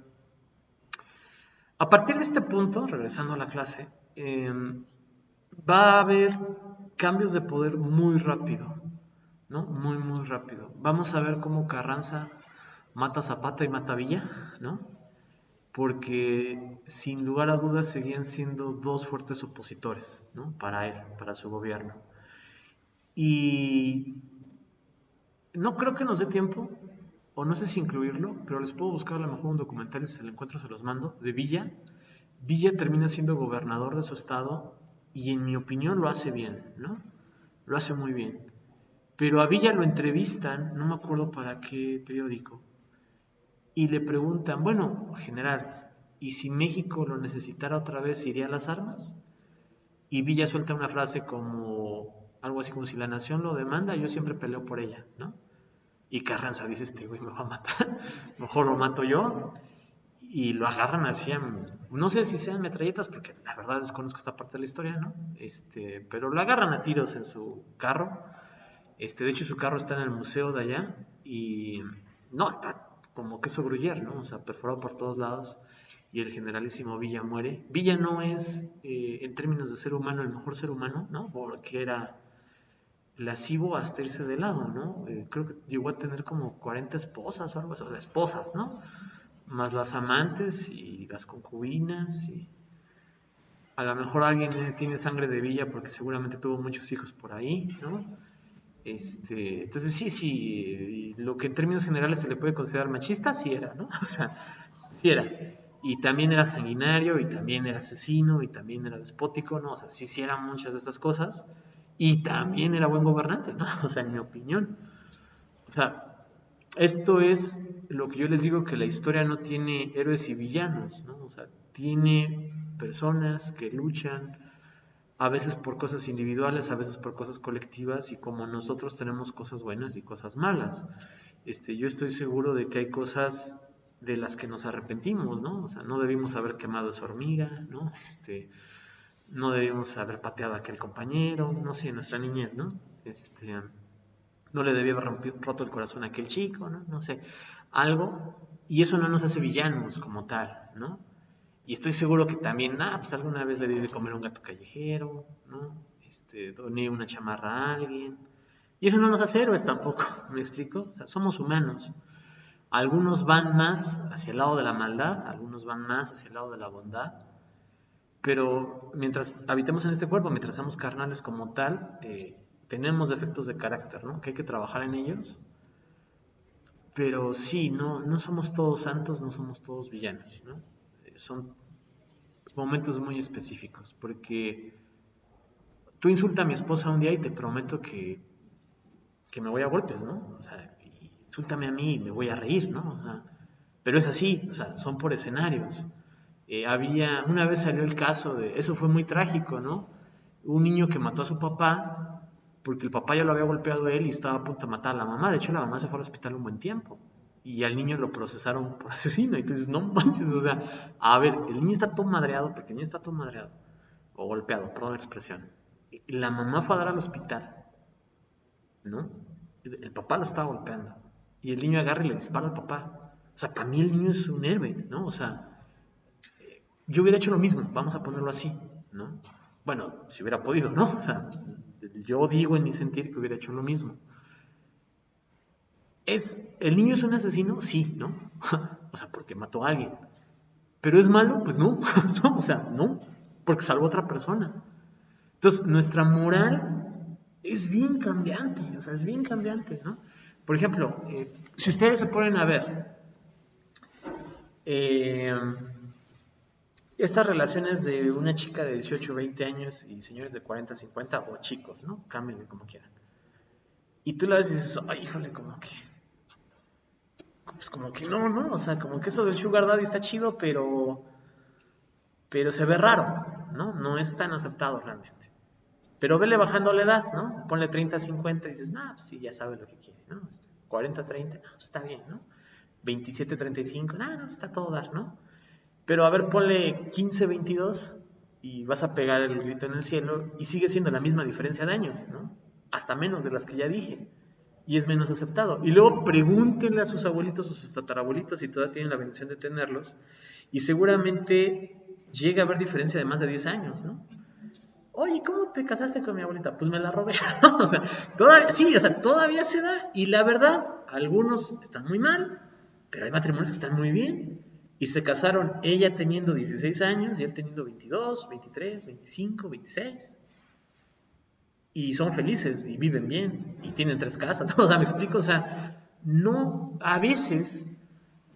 A partir de este punto, regresando a la clase, va a haber cambios de poder muy rápido, ¿no? Muy, muy rápido. Vamos a ver cómo Carranza mata a Zapata y mata a Villa, ¿no? Porque sin lugar a dudas seguían siendo dos fuertes opositores, ¿no? Para él, para su gobierno. Y no creo que nos dé tiempo, o no sé si incluirlo, pero les puedo buscar a lo mejor un documental y si se lo encuentro se los mando, de Villa. Villa termina siendo gobernador de su estado y en mi opinión lo hace bien, ¿no? Lo hace muy bien. Pero a Villa lo entrevistan, no me acuerdo para qué periódico, y le preguntan, bueno, general, ¿y si México lo necesitara otra vez, iría a las armas? Y Villa suelta una frase como, algo así como si la nación lo demanda, yo siempre peleo por ella, ¿no? Y Carranza dice, este güey me va a matar, mejor lo mato yo. Y lo agarran así, no sé si sean metralletas, porque la verdad desconozco esta parte de la historia, ¿no? Pero lo agarran a tiros en su carro. De hecho, su carro está en el museo de allá y no, está como queso gruyere, ¿no? O sea, perforado por todos lados y el generalísimo Villa muere. Villa no es, en términos de ser humano, el mejor ser humano, ¿no? Porque era lascivo hasta irse de lado, ¿no? Creo que llegó a tener como 40 esposas o algo así, o sea, esposas, ¿no? Más las amantes y las concubinas y a lo mejor alguien tiene sangre de Villa porque seguramente tuvo muchos hijos por ahí, ¿no? Entonces sí, lo que en términos generales se le puede considerar machista, sí era, ¿no? O sea, sí era. Y también era sanguinario, y también era asesino, y también era despótico, ¿no? O sea, sí eran muchas de estas cosas. Y también era buen gobernante, ¿no? O sea, en mi opinión. O sea, esto es lo que yo les digo, que la historia no tiene héroes y villanos, ¿no? O sea, tiene personas que luchan a veces por cosas individuales, a veces por cosas colectivas, y como nosotros tenemos cosas buenas y cosas malas. Yo estoy seguro de que hay cosas de las que nos arrepentimos, ¿no? O sea, no debimos haber quemado esa hormiga, ¿no? No debimos haber pateado a aquel compañero, no sé, en nuestra niñez, ¿no? No le debía haber roto el corazón a aquel chico, ¿no? No sé, algo, y eso no nos hace villanos como tal, ¿no? Y estoy seguro que también, pues alguna vez le di de comer a un gato callejero, ¿no? Doné una chamarra a alguien. Y eso no nos hace héroes tampoco, ¿me explico? O sea, somos humanos. Algunos van más hacia el lado de la maldad, algunos van más hacia el lado de la bondad, pero mientras habitemos en este cuerpo, mientras seamos carnales como tal, tenemos defectos de carácter, ¿no? Que hay que trabajar en ellos. Pero sí, no somos todos santos, no somos todos villanos, ¿no? Son momentos muy específicos, porque tú insulta a mi esposa un día y te prometo que me voy a golpes, ¿no? O sea, insúltame a mí y me voy a reír, ¿no? O sea, pero es así, o sea, son por escenarios. Una vez salió el caso eso fue muy trágico, ¿no? Un niño que mató a su papá porque el papá ya lo había golpeado a él y estaba a punto de matar a la mamá. De hecho, la mamá se fue al hospital un buen tiempo y al niño lo procesaron por asesino. Y entonces, no manches, o sea, a ver, el niño está todo madreado, porque el niño está todo madreado, o golpeado, perdón la expresión. La mamá fue a dar al hospital, ¿no? El papá lo estaba golpeando y el niño agarra y le dispara al papá. O sea, para mí el niño es un héroe, ¿no? O sea, yo hubiera hecho lo mismo, vamos a ponerlo así, ¿no? Bueno, si hubiera podido, ¿no? O sea, yo digo en mi sentir que hubiera hecho lo mismo. ¿El niño es un asesino? Sí, ¿no? O sea, porque mató a alguien. ¿Pero es malo? Pues no, no, o sea, no, porque salvó a otra persona. Entonces, nuestra moral es bien cambiante, o sea, es bien cambiante, ¿no? Por ejemplo, si ustedes se ponen a ver, eh, estas relaciones de una chica de 18, 20 años y señores de 40, 50 o chicos, ¿no? Cámbienle como quieran. Y tú la ves y dices, ay, híjole, pues como que no, o sea, como que eso del sugar daddy está chido, pero se ve raro, ¿no? No es tan aceptado realmente. Pero vele bajando la edad, ¿no? Ponle 30, 50 y dices, pues sí, ya sabe lo que quiere, ¿no? 40, 30, pues está bien, ¿no? 27, 35, no, está todo dar, ¿no? Pero a ver, ponle 15, 22 y vas a pegar el grito en el cielo y sigue siendo la misma diferencia de años, ¿no? Hasta menos de las que ya dije. Y es menos aceptado. Y luego pregúntenle a sus abuelitos o sus tatarabuelitos si todavía tienen la bendición de tenerlos. Y seguramente llega a haber diferencia de más de 10 años, ¿no? Oye, ¿cómo te casaste con mi abuelita? Pues me la robé. O sea, todavía se da. Y la verdad, algunos están muy mal, pero hay matrimonios que están muy bien. Y se casaron ella teniendo 16 años y él teniendo 22, 23, 25, 26. Y son felices y viven bien y tienen 3 casas. ¿No? O sea, me explico, o sea, no, a veces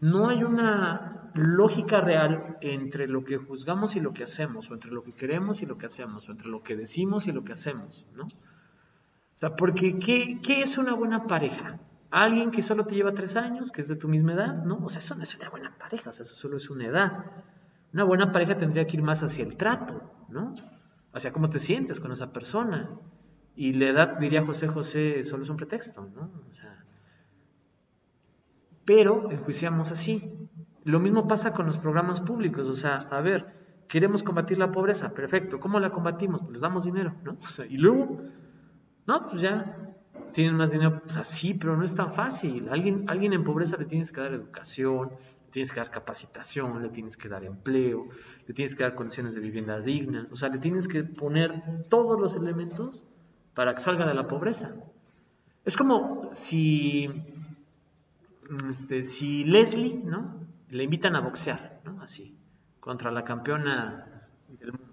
no hay una lógica real entre lo que juzgamos y lo que hacemos, o entre lo que queremos y lo que hacemos, o entre lo que decimos y lo que hacemos, ¿no? O sea, porque ¿qué es una buena pareja? Alguien que solo te lleva 3 años, que es de tu misma edad, ¿no? O sea, eso no es una buena pareja, o sea, eso solo es una edad. Una buena pareja tendría que ir más hacia el trato, ¿no? Hacia cómo te sientes con esa persona. Y la edad, diría José José, solo es un pretexto, ¿no? O sea, pero enjuiciamos así. Lo mismo pasa con los programas públicos, o sea, a ver, queremos combatir la pobreza, perfecto, ¿cómo la combatimos? Pues les damos dinero, ¿no? O sea, y luego, no, pues ya, tienen más dinero, o sea, sí, pero no es tan fácil. Alguien en pobreza le tienes que dar educación, le tienes que dar capacitación, le tienes que dar empleo, le tienes que dar condiciones de vivienda dignas, o sea, le tienes que poner todos los elementos para que salga de la pobreza. Es como si Leslie, ¿no? Le invitan a boxear, ¿no? Así, contra la campeona del mundo.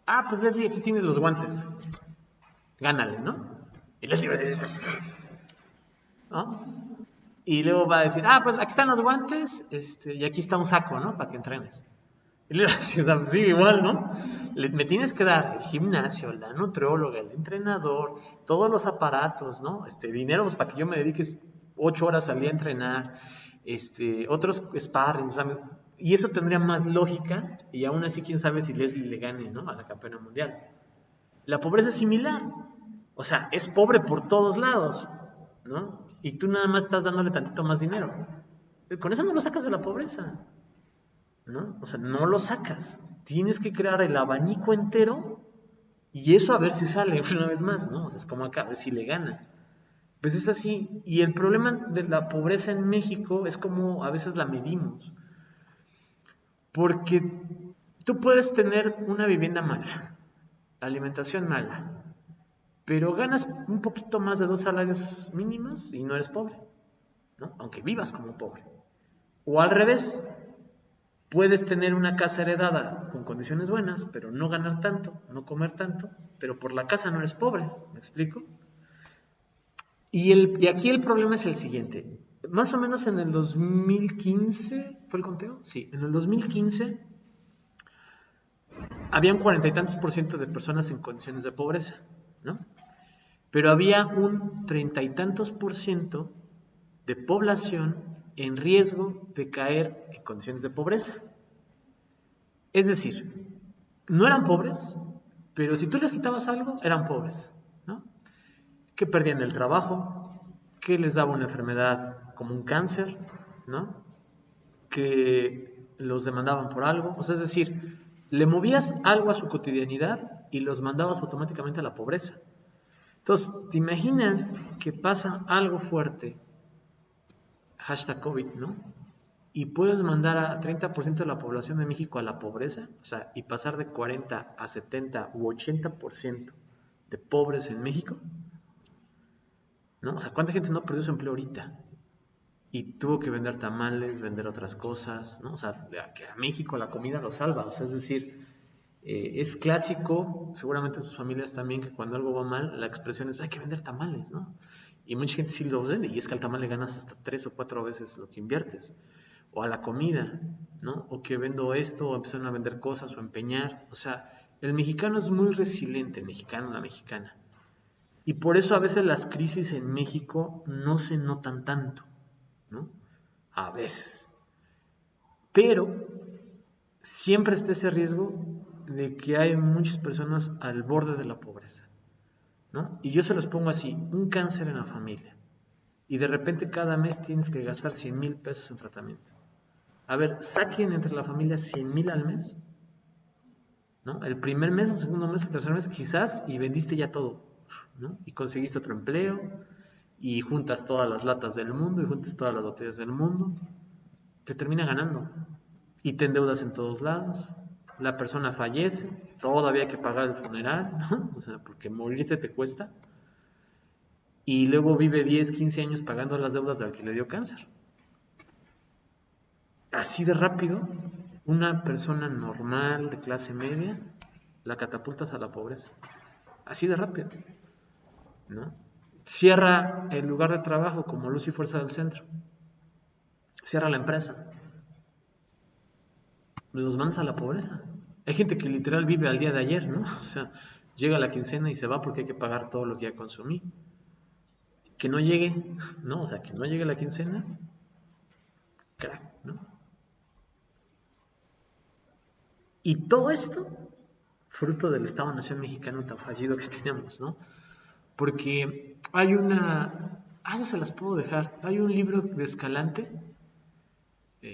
Ah, pues Leslie, aquí tienes los guantes, gánale, ¿no? Y Leslie va a decir, ¿no? Y luego va a decir, pues aquí están los guantes, y aquí está un saco, ¿no? Para que entrenes. Y le va a decir, o sea, sí, igual, ¿no? Me tienes que dar el gimnasio, la nutrióloga, el entrenador, todos los aparatos, ¿no? Dinero pues, para que yo me dedique 8 horas al día a entrenar, otros sparring, y eso tendría más lógica, y aún así, quién sabe si Leslie le gane, ¿no? A la campeona mundial. La pobreza es similar, o sea, es pobre por todos lados, ¿no? Y tú nada más estás dándole tantito más dinero. Con eso no lo sacas de la pobreza, ¿no? O sea, no lo sacas. Tienes que crear el abanico entero y eso a ver si sale una vez más, ¿no? O sea, es como acá, a ver si le gana. Pues es así. Y el problema de la pobreza en México es como a veces la medimos. Porque tú puedes tener una vivienda mala, alimentación mala, pero ganas un poquito más de 2 salarios mínimos y no eres pobre, ¿no? Aunque vivas como pobre. O al revés, puedes tener una casa heredada con condiciones buenas, pero no ganar tanto, no comer tanto, pero por la casa no eres pobre, ¿me explico? Y aquí el problema es el siguiente. Más o menos en el 2015, ¿fue el conteo? Sí, en el 2015 había un 40 y tantos % de personas en condiciones de pobreza, ¿no? Pero había un 30 y tantos % de población en riesgo de caer en condiciones de pobreza. Es decir, no eran pobres, pero si tú les quitabas algo, eran pobres, ¿no? Que perdían el trabajo, que les daba una enfermedad como un cáncer, ¿no? Que los demandaban por algo, o sea, es decir, le movías algo a su cotidianidad y los mandabas automáticamente a la pobreza. Entonces, ¿te imaginas que pasa algo fuerte, hashtag COVID, ¿no? Y puedes mandar a 30% de la población de México a la pobreza, o sea, y pasar de 40 a 70 u 80% de pobres en México, ¿no? O sea, ¿cuánta gente no perdió su empleo ahorita? Y tuvo que vender tamales, vender otras cosas, ¿no? O sea, que a México la comida lo salva, o sea, es decir, es clásico, seguramente sus familias también, que cuando algo va mal, la expresión es, hay que vender tamales, ¿no? Y mucha gente sí los vende, y es que al tamal le ganas hasta 3 o 4 veces lo que inviertes. O a la comida, ¿no? O que vendo esto, o empezaron a vender cosas, o empeñar. O sea, el mexicano es muy resiliente, el mexicano, la mexicana. Y por eso a veces las crisis en México no se notan tanto, ¿no? A veces. Pero siempre está ese riesgo de que hay muchas personas al borde de la pobreza, ¿no? Y yo se los pongo así, un cáncer en la familia. Y de repente cada mes tienes que gastar 100,000 pesos en tratamiento. A ver, saquen entre la familia 100,000 al mes, ¿no? El primer mes, el segundo mes, el tercer mes, quizás, y vendiste ya todo, ¿no? Y conseguiste otro empleo, y juntas todas las latas del mundo, y juntas todas las botellas del mundo, te termina ganando. Y te endeudas en todos lados, la persona fallece, todavía hay que pagar el funeral, ¿no? O sea, porque morirte te cuesta, y luego vive 10, 15 años pagando las deudas del que le dio cáncer. Así de rápido, una persona normal de clase media la catapultas a la pobreza. Así de rápido, ¿no? cierra el lugar de trabajo como luz y fuerza del centro, cierra la empresa, los mandas a la pobreza. Hay gente que literal vive al día de ayer, ¿no? O sea, llega la quincena y se va porque hay que pagar todo lo que ya consumí. Que no llegue, ¿no? O sea, que no llegue la quincena, crack, ¿no? Y todo esto, fruto del Estado-Nación mexicano tan fallido que tenemos, ¿no? Porque hay una... ya se las puedo dejar. Hay un libro de Escalante,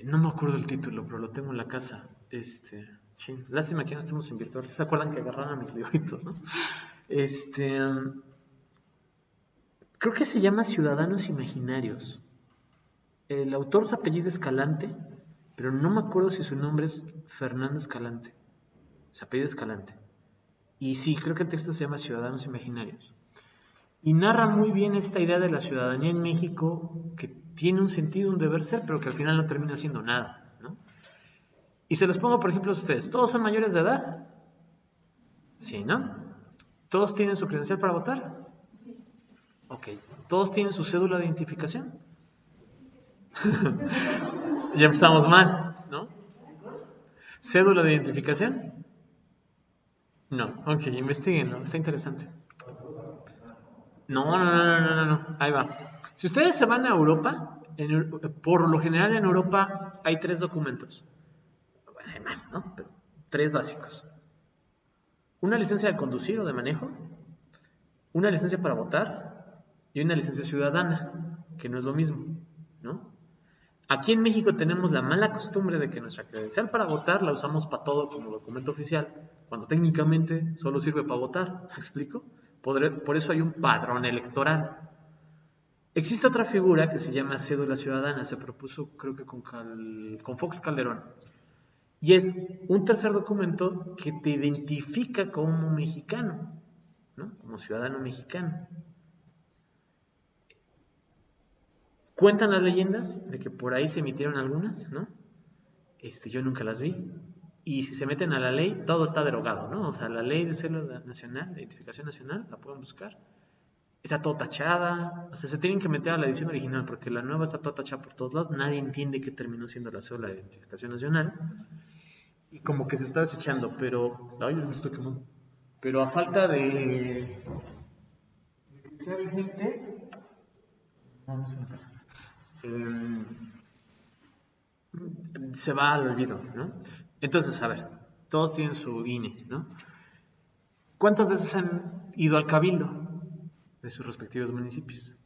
no me acuerdo el título, pero lo tengo en la casa. Lástima que no estemos en virtual. ¿Se acuerdan que agarraron a mis libritos, no? Creo que se llama Ciudadanos Imaginarios. El autor, su apellido es Escalante, pero no me acuerdo si su nombre es Fernando Escalante. Su apellido es Escalante. Y sí, creo que el texto se llama Ciudadanos Imaginarios. Y narra muy bien esta idea de la ciudadanía en México, que tiene un sentido, un deber ser, pero que al final no termina siendo nada, ¿no? Y se los pongo, por ejemplo, a ustedes. ¿Todos son mayores de edad? Sí, ¿no? ¿Todos tienen su credencial para votar? Ok. ¿Todos tienen su cédula de identificación? Ya empezamos mal, ¿no? ¿Cédula de identificación? No. Ok, investiguenlo, está interesante. No. Ahí va. Si ustedes se van a Europa, por lo general en Europa hay 3 documentos. Bueno, hay más, ¿no? Pero 3 básicos. Una licencia de conducir o de manejo, una licencia para votar y una licencia ciudadana, que no es lo mismo, ¿no? Aquí en México tenemos la mala costumbre de que nuestra credencial para votar la usamos para todo como documento oficial, cuando técnicamente solo sirve para votar. ¿Me explico? Por eso hay un padrón electoral. Existe otra figura que se llama cédula ciudadana, se propuso creo que con Fox Calderón, y es un tercer documento que te identifica como mexicano, ¿no? Como ciudadano mexicano. Cuentan las leyendas de que por ahí se emitieron algunas, ¿no? Yo nunca las vi. Y si se meten a la ley, todo está derogado, ¿no? O sea, la ley de cédula nacional, de identificación nacional, la pueden buscar. Está todo tachada, o sea, se tienen que meter a la edición original porque la nueva está toda tachada por todos lados, nadie entiende qué terminó siendo la cédula de identificación nacional y como que se está desechando, pero, ay, me estoy quemando, pero a falta de que sea vigente, no se me pasa, eh, se va al olvido, ¿no? Entonces, a ver, todos tienen su INE, ¿no? ¿Cuántas veces han ido al cabildo de sus respectivos municipios?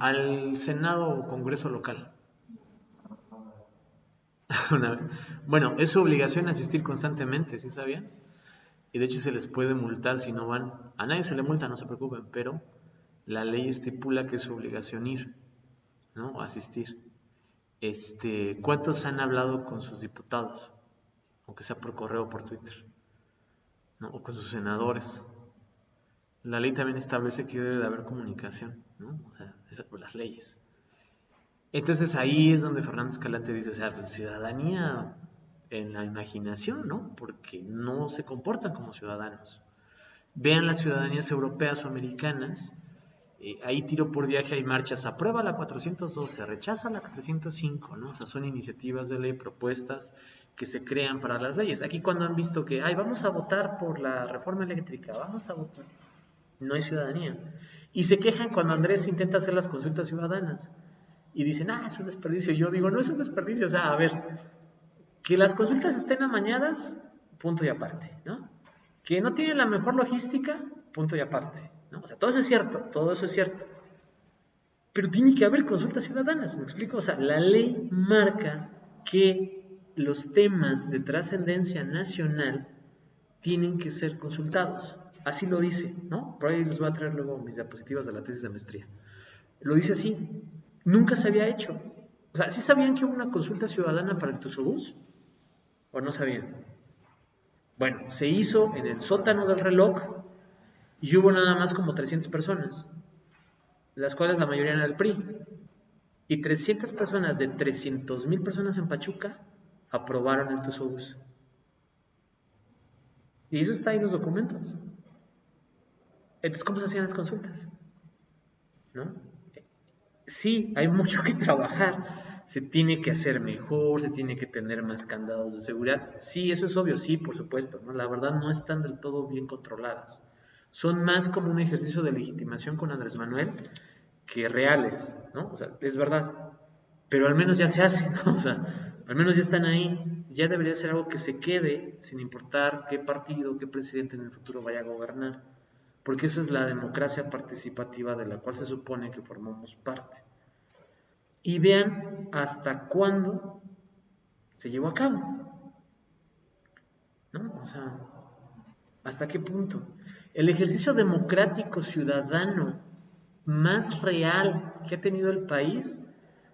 Al Senado o Congreso local. Bueno, es su obligación asistir constantemente, ¿sí sabían? Y de hecho se les puede multar si no van. A nadie se le multa, no se preocupen, pero la ley estipula que es su obligación ir, ¿no? Asistir. ¿Cuántos han hablado con sus diputados? Aunque sea por correo o por Twitter, ¿no? O con sus senadores. La ley también establece que debe de haber comunicación, ¿no? O sea, esas por las leyes. Entonces ahí es donde Fernández Escalante dice, o sea, pues, ciudadanía en la imaginación, ¿no? Porque no se comportan como ciudadanos. Vean las ciudadanías europeas o americanas, ahí tiro por viaje hay marchas, aprueba la 412, rechaza la 305, ¿no? O sea, son iniciativas de ley, propuestas que se crean para las leyes. Aquí cuando han visto que, ay, vamos a votar por la reforma eléctrica, vamos a votar, no hay ciudadanía. Y se quejan cuando Andrés intenta hacer las consultas ciudadanas y dicen, es un desperdicio. Yo digo, no es un desperdicio, o sea, a ver, que las consultas estén amañadas, punto y aparte, ¿no? Que no tienen la mejor logística, punto y aparte, ¿no? O sea, todo eso es cierto, todo eso es cierto. Pero tiene que haber consultas ciudadanas, ¿me explico? O sea, la ley marca que los temas de trascendencia nacional tienen que ser consultados. Así lo dice, ¿no? Por ahí les voy a traer luego mis diapositivas de la tesis de maestría. Lo dice así. Nunca se había hecho. O sea, ¿sí sabían que hubo una consulta ciudadana para el Tusobús? ¿O no sabían? Bueno, se hizo en el sótano del reloj y hubo nada más como 300 personas, las cuales la mayoría eran del PRI. Y 300 personas de 300,000 personas en Pachuca aprobaron el Tusobús. Y eso está ahí en los documentos. Entonces, ¿cómo se hacían las consultas? ¿No? Sí, hay mucho que trabajar, se tiene que hacer mejor, se tiene que tener más candados de seguridad. Sí, eso es obvio, sí, por supuesto, ¿no? La verdad no están del todo bien controladas. Son más como un ejercicio de legitimación con Andrés Manuel que reales, ¿no? O sea, es verdad, pero al menos ya se hacen, ¿no? O sea, al menos ya están ahí, ya debería ser algo que se quede sin importar qué partido, qué presidente en el futuro vaya a gobernar, porque eso es la democracia participativa de la cual se supone que formamos parte. Y vean hasta cuándo se llevó a cabo, ¿no? O sea, hasta qué punto. El ejercicio democrático ciudadano más real que ha tenido el país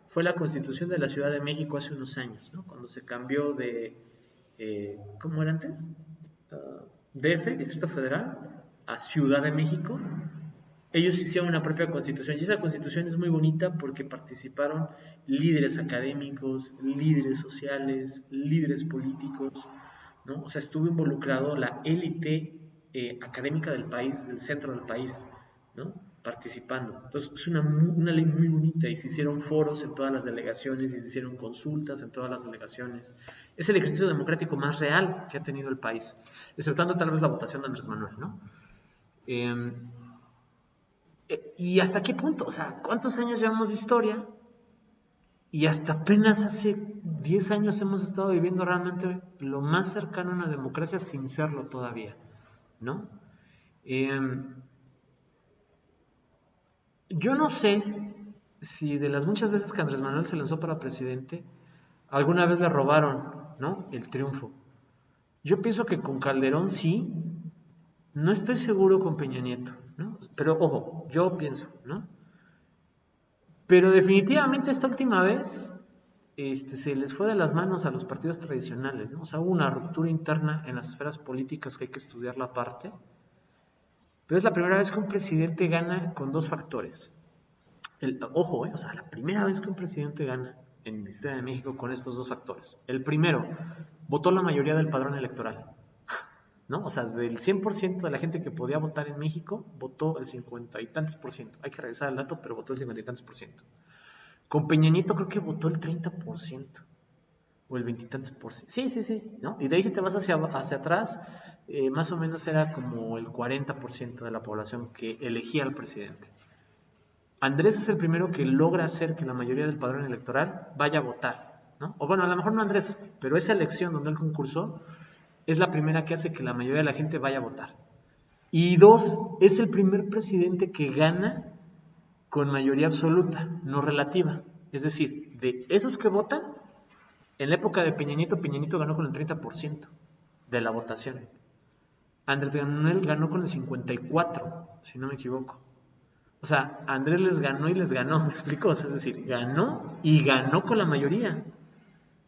fue la Constitución de la Ciudad de México hace unos años, ¿no? Cuando se cambió de, ¿cómo era antes? DF, Distrito Federal, a Ciudad de México. Ellos hicieron una propia constitución y esa constitución es muy bonita porque participaron líderes académicos, líderes sociales, líderes políticos, ¿no? O sea, estuvo involucrado la élite académica del país, del centro del país, ¿no? Participando. Entonces, es una ley muy bonita y se hicieron foros en todas las delegaciones y se hicieron consultas en todas las delegaciones. Es el ejercicio democrático más real que ha tenido el país, exceptuando tal vez la votación de Andrés Manuel, ¿no? Eh, ¿Y hasta qué punto? O sea, ¿cuántos años llevamos de historia? Y hasta apenas hace 10 años hemos estado viviendo realmente lo más cercano a una democracia sin serlo todavía, ¿no? Eh, yo no sé si de las muchas veces que Andrés Manuel se lanzó para presidente, alguna vez le robaron, ¿no? El triunfo. Yo pienso que con Calderón sí, no estoy seguro con Peña Nieto, ¿no? Pero ojo, yo pienso, ¿no? Pero definitivamente esta última vez se les fue de las manos a los partidos tradicionales, ¿no? O sea, hubo una ruptura interna en las esferas políticas que hay que estudiar la parte, pero es la primera vez que un presidente gana con dos factores. Ojo, o sea, la primera vez que un presidente gana en la historia de México con estos dos factores. El primero, votó la mayoría del padrón electoral, ¿no? O sea, del 100% de la gente que podía votar en México, votó el 50 y tantos por ciento. Hay que revisar el dato, pero votó el 50 y tantos por ciento. Con Peña Nieto creo que votó el 30% o el veintitantos por ciento. Sí, sí, sí, ¿no? Y de ahí si te vas hacia atrás, más o menos era como el 40% de la población que elegía al presidente. Andrés es el primero que logra hacer que la mayoría del padrón electoral vaya a votar, ¿no? O bueno, a lo mejor no Andrés, pero esa elección donde él concursó es la primera que hace que la mayoría de la gente vaya a votar. Y dos, es el primer presidente que gana con mayoría absoluta, no relativa. Es decir, de esos que votan, en la época de Peña Nieto ganó con el 30% de la votación. Andrés Manuel ganó con el 54%, si no me equivoco. O sea, Andrés les ganó y les ganó, ¿me explico? O sea, es decir, ganó y ganó con la mayoría.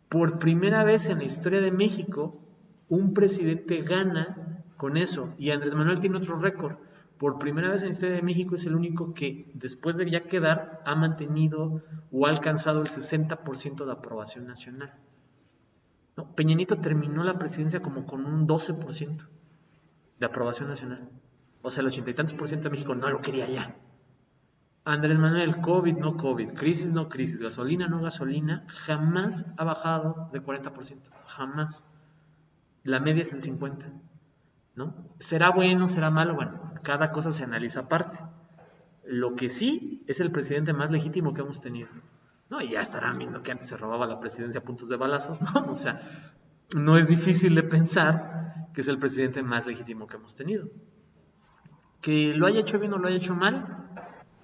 Por primera vez en la historia de México, un presidente gana con eso. Y Andrés Manuel tiene otro récord. Por primera vez en la historia de México es el único que, después de ya quedar, ha mantenido o ha alcanzado el 60% de aprobación nacional. ¿No? Peña Nieto terminó la presidencia como con un 12% de aprobación nacional. O sea, el 80 y tantos por ciento de México no lo quería ya. Andrés Manuel, COVID, no COVID, crisis, no crisis, gasolina, no gasolina, jamás ha bajado de 40%, jamás. La media es el 50%, ¿no? ¿Será bueno, será malo? Bueno, cada cosa se analiza aparte. Lo que sí es el presidente más legítimo que hemos tenido, ¿no? Y ya estarán viendo que antes se robaba la presidencia a puntos de balazos, ¿no? O sea, no es difícil de pensar que es el presidente más legítimo que hemos tenido. Que lo haya hecho bien o lo haya hecho mal,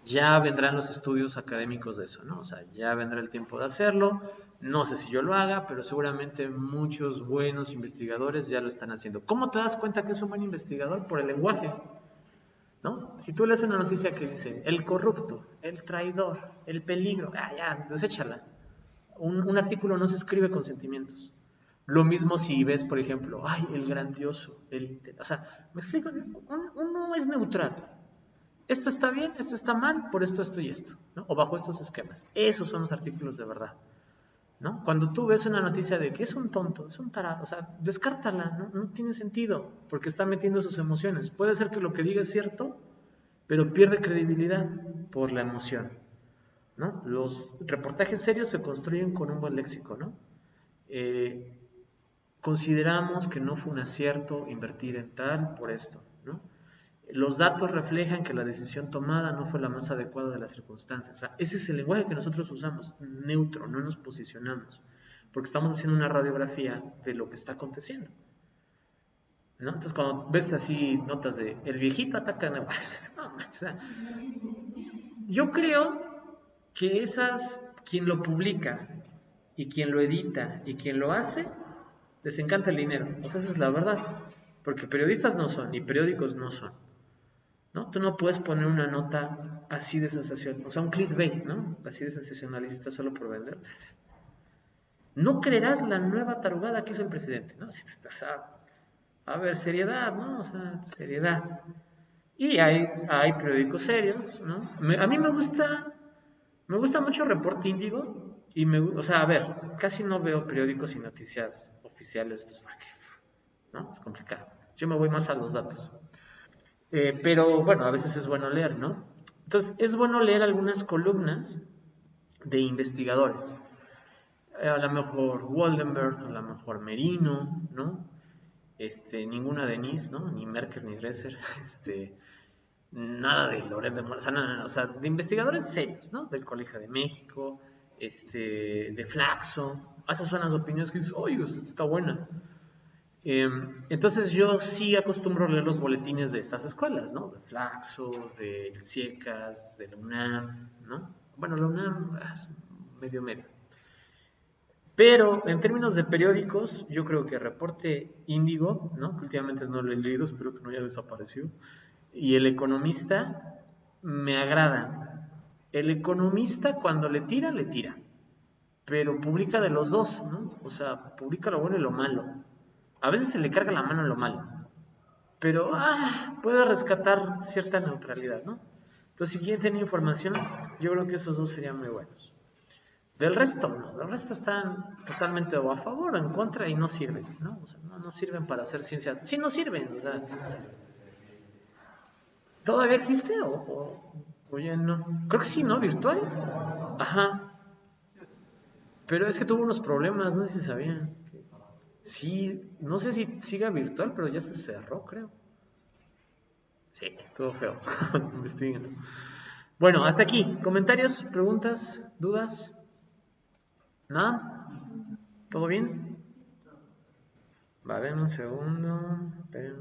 ya vendrán los estudios académicos de eso, ¿no? O sea, ya vendrá el tiempo de hacerlo. No sé si yo lo haga, pero seguramente muchos buenos investigadores ya lo están haciendo. ¿Cómo te das cuenta que es un buen investigador? Por el lenguaje, ¿no? Si tú lees una noticia que dice el corrupto, el traidor, el peligro, ya, deséchala. Un artículo no se escribe con sentimientos. Lo mismo si ves, por ejemplo, ay, el grandioso, o sea, me explico, uno es neutral. Esto está bien, esto está mal, por esto y esto, ¿no? O bajo estos esquemas. Esos son los artículos de verdad, ¿no? Cuando tú ves una noticia de que es un tonto, es un tarado, o sea, descártala, ¿no? No tiene sentido, porque está metiendo sus emociones. Puede ser que lo que diga es cierto, pero pierde credibilidad por la emoción, ¿no? Los reportajes serios se construyen con un buen léxico, ¿no? Consideramos que no fue un acierto invertir en tal por esto, ¿no? Los datos reflejan que la decisión tomada no fue la más adecuada de las circunstancias. O sea, ese es el lenguaje que nosotros usamos, neutro, no nos posicionamos, porque estamos haciendo una radiografía de lo que está aconteciendo, ¿no? Entonces, cuando ves así notas de el viejito ataca, no, o sea, yo creo que quien lo publica y quien lo edita y quien lo hace, les encanta el dinero. O sea, esa es la verdad. Porque periodistas no son, ni periódicos no son, ¿no? Tú no puedes poner una nota así de sensación, o sea, un clickbait, ¿no? Así de sensacionalista solo por vender. No creerás la nueva tarugada que hizo el presidente, ¿no? O sea, a ver, seriedad, ¿no? O sea, seriedad. Y hay periódicos serios, ¿no? A mí me gusta mucho Reporte Índigo y o sea, a ver, casi no veo periódicos y noticias oficiales, pues porque, ¿no? Es complicado. Yo me voy más a los datos. Pero bueno, a veces es bueno leer, ¿no? Entonces, es bueno leer algunas columnas de investigadores. A lo mejor Waldenberg, a lo mejor Merino, ¿no? Ninguna Denise, ¿no? Ni Merker ni Dresser, nada de Loret de Mola, o sea, no, o sea, de investigadores serios, ¿no? Del Colegio de México, de Flaxo, haces unas opiniones que dices, oye, esta está buena. Entonces yo sí acostumbro a leer los boletines de estas escuelas, ¿no? De Flaxo, del CIECAS, de la UNAM, ¿no? Bueno, la UNAM es medio medio. Pero en términos de periódicos, yo creo que Reporte Índigo, ¿no? Que últimamente no lo he leído, espero que no haya desaparecido, y El Economista me agradan. El Economista cuando le tira, pero publica de los dos, ¿no? O sea, publica lo bueno y lo malo. A veces se le carga la mano en lo malo, pero puede rescatar cierta neutralidad, ¿no? Entonces, si quieren tener información, yo creo que esos dos serían muy buenos. Del resto, no, del resto están totalmente o a favor o en contra y no sirven, ¿no? O sea, no sirven para hacer ciencia. Sí, no sirven, o sea, ¿todavía existe o ya no? Creo que sí, ¿no? ¿Virtual? Ajá, pero es que tuvo unos problemas, no sé si sabían. Sí, no sé si siga virtual, pero ya se cerró, creo. Sí, estuvo feo. Investiguen. Bueno, hasta aquí. ¿Comentarios, preguntas, dudas? ¿Nada? ¿Todo bien? Vale, un segundo. Espérenme.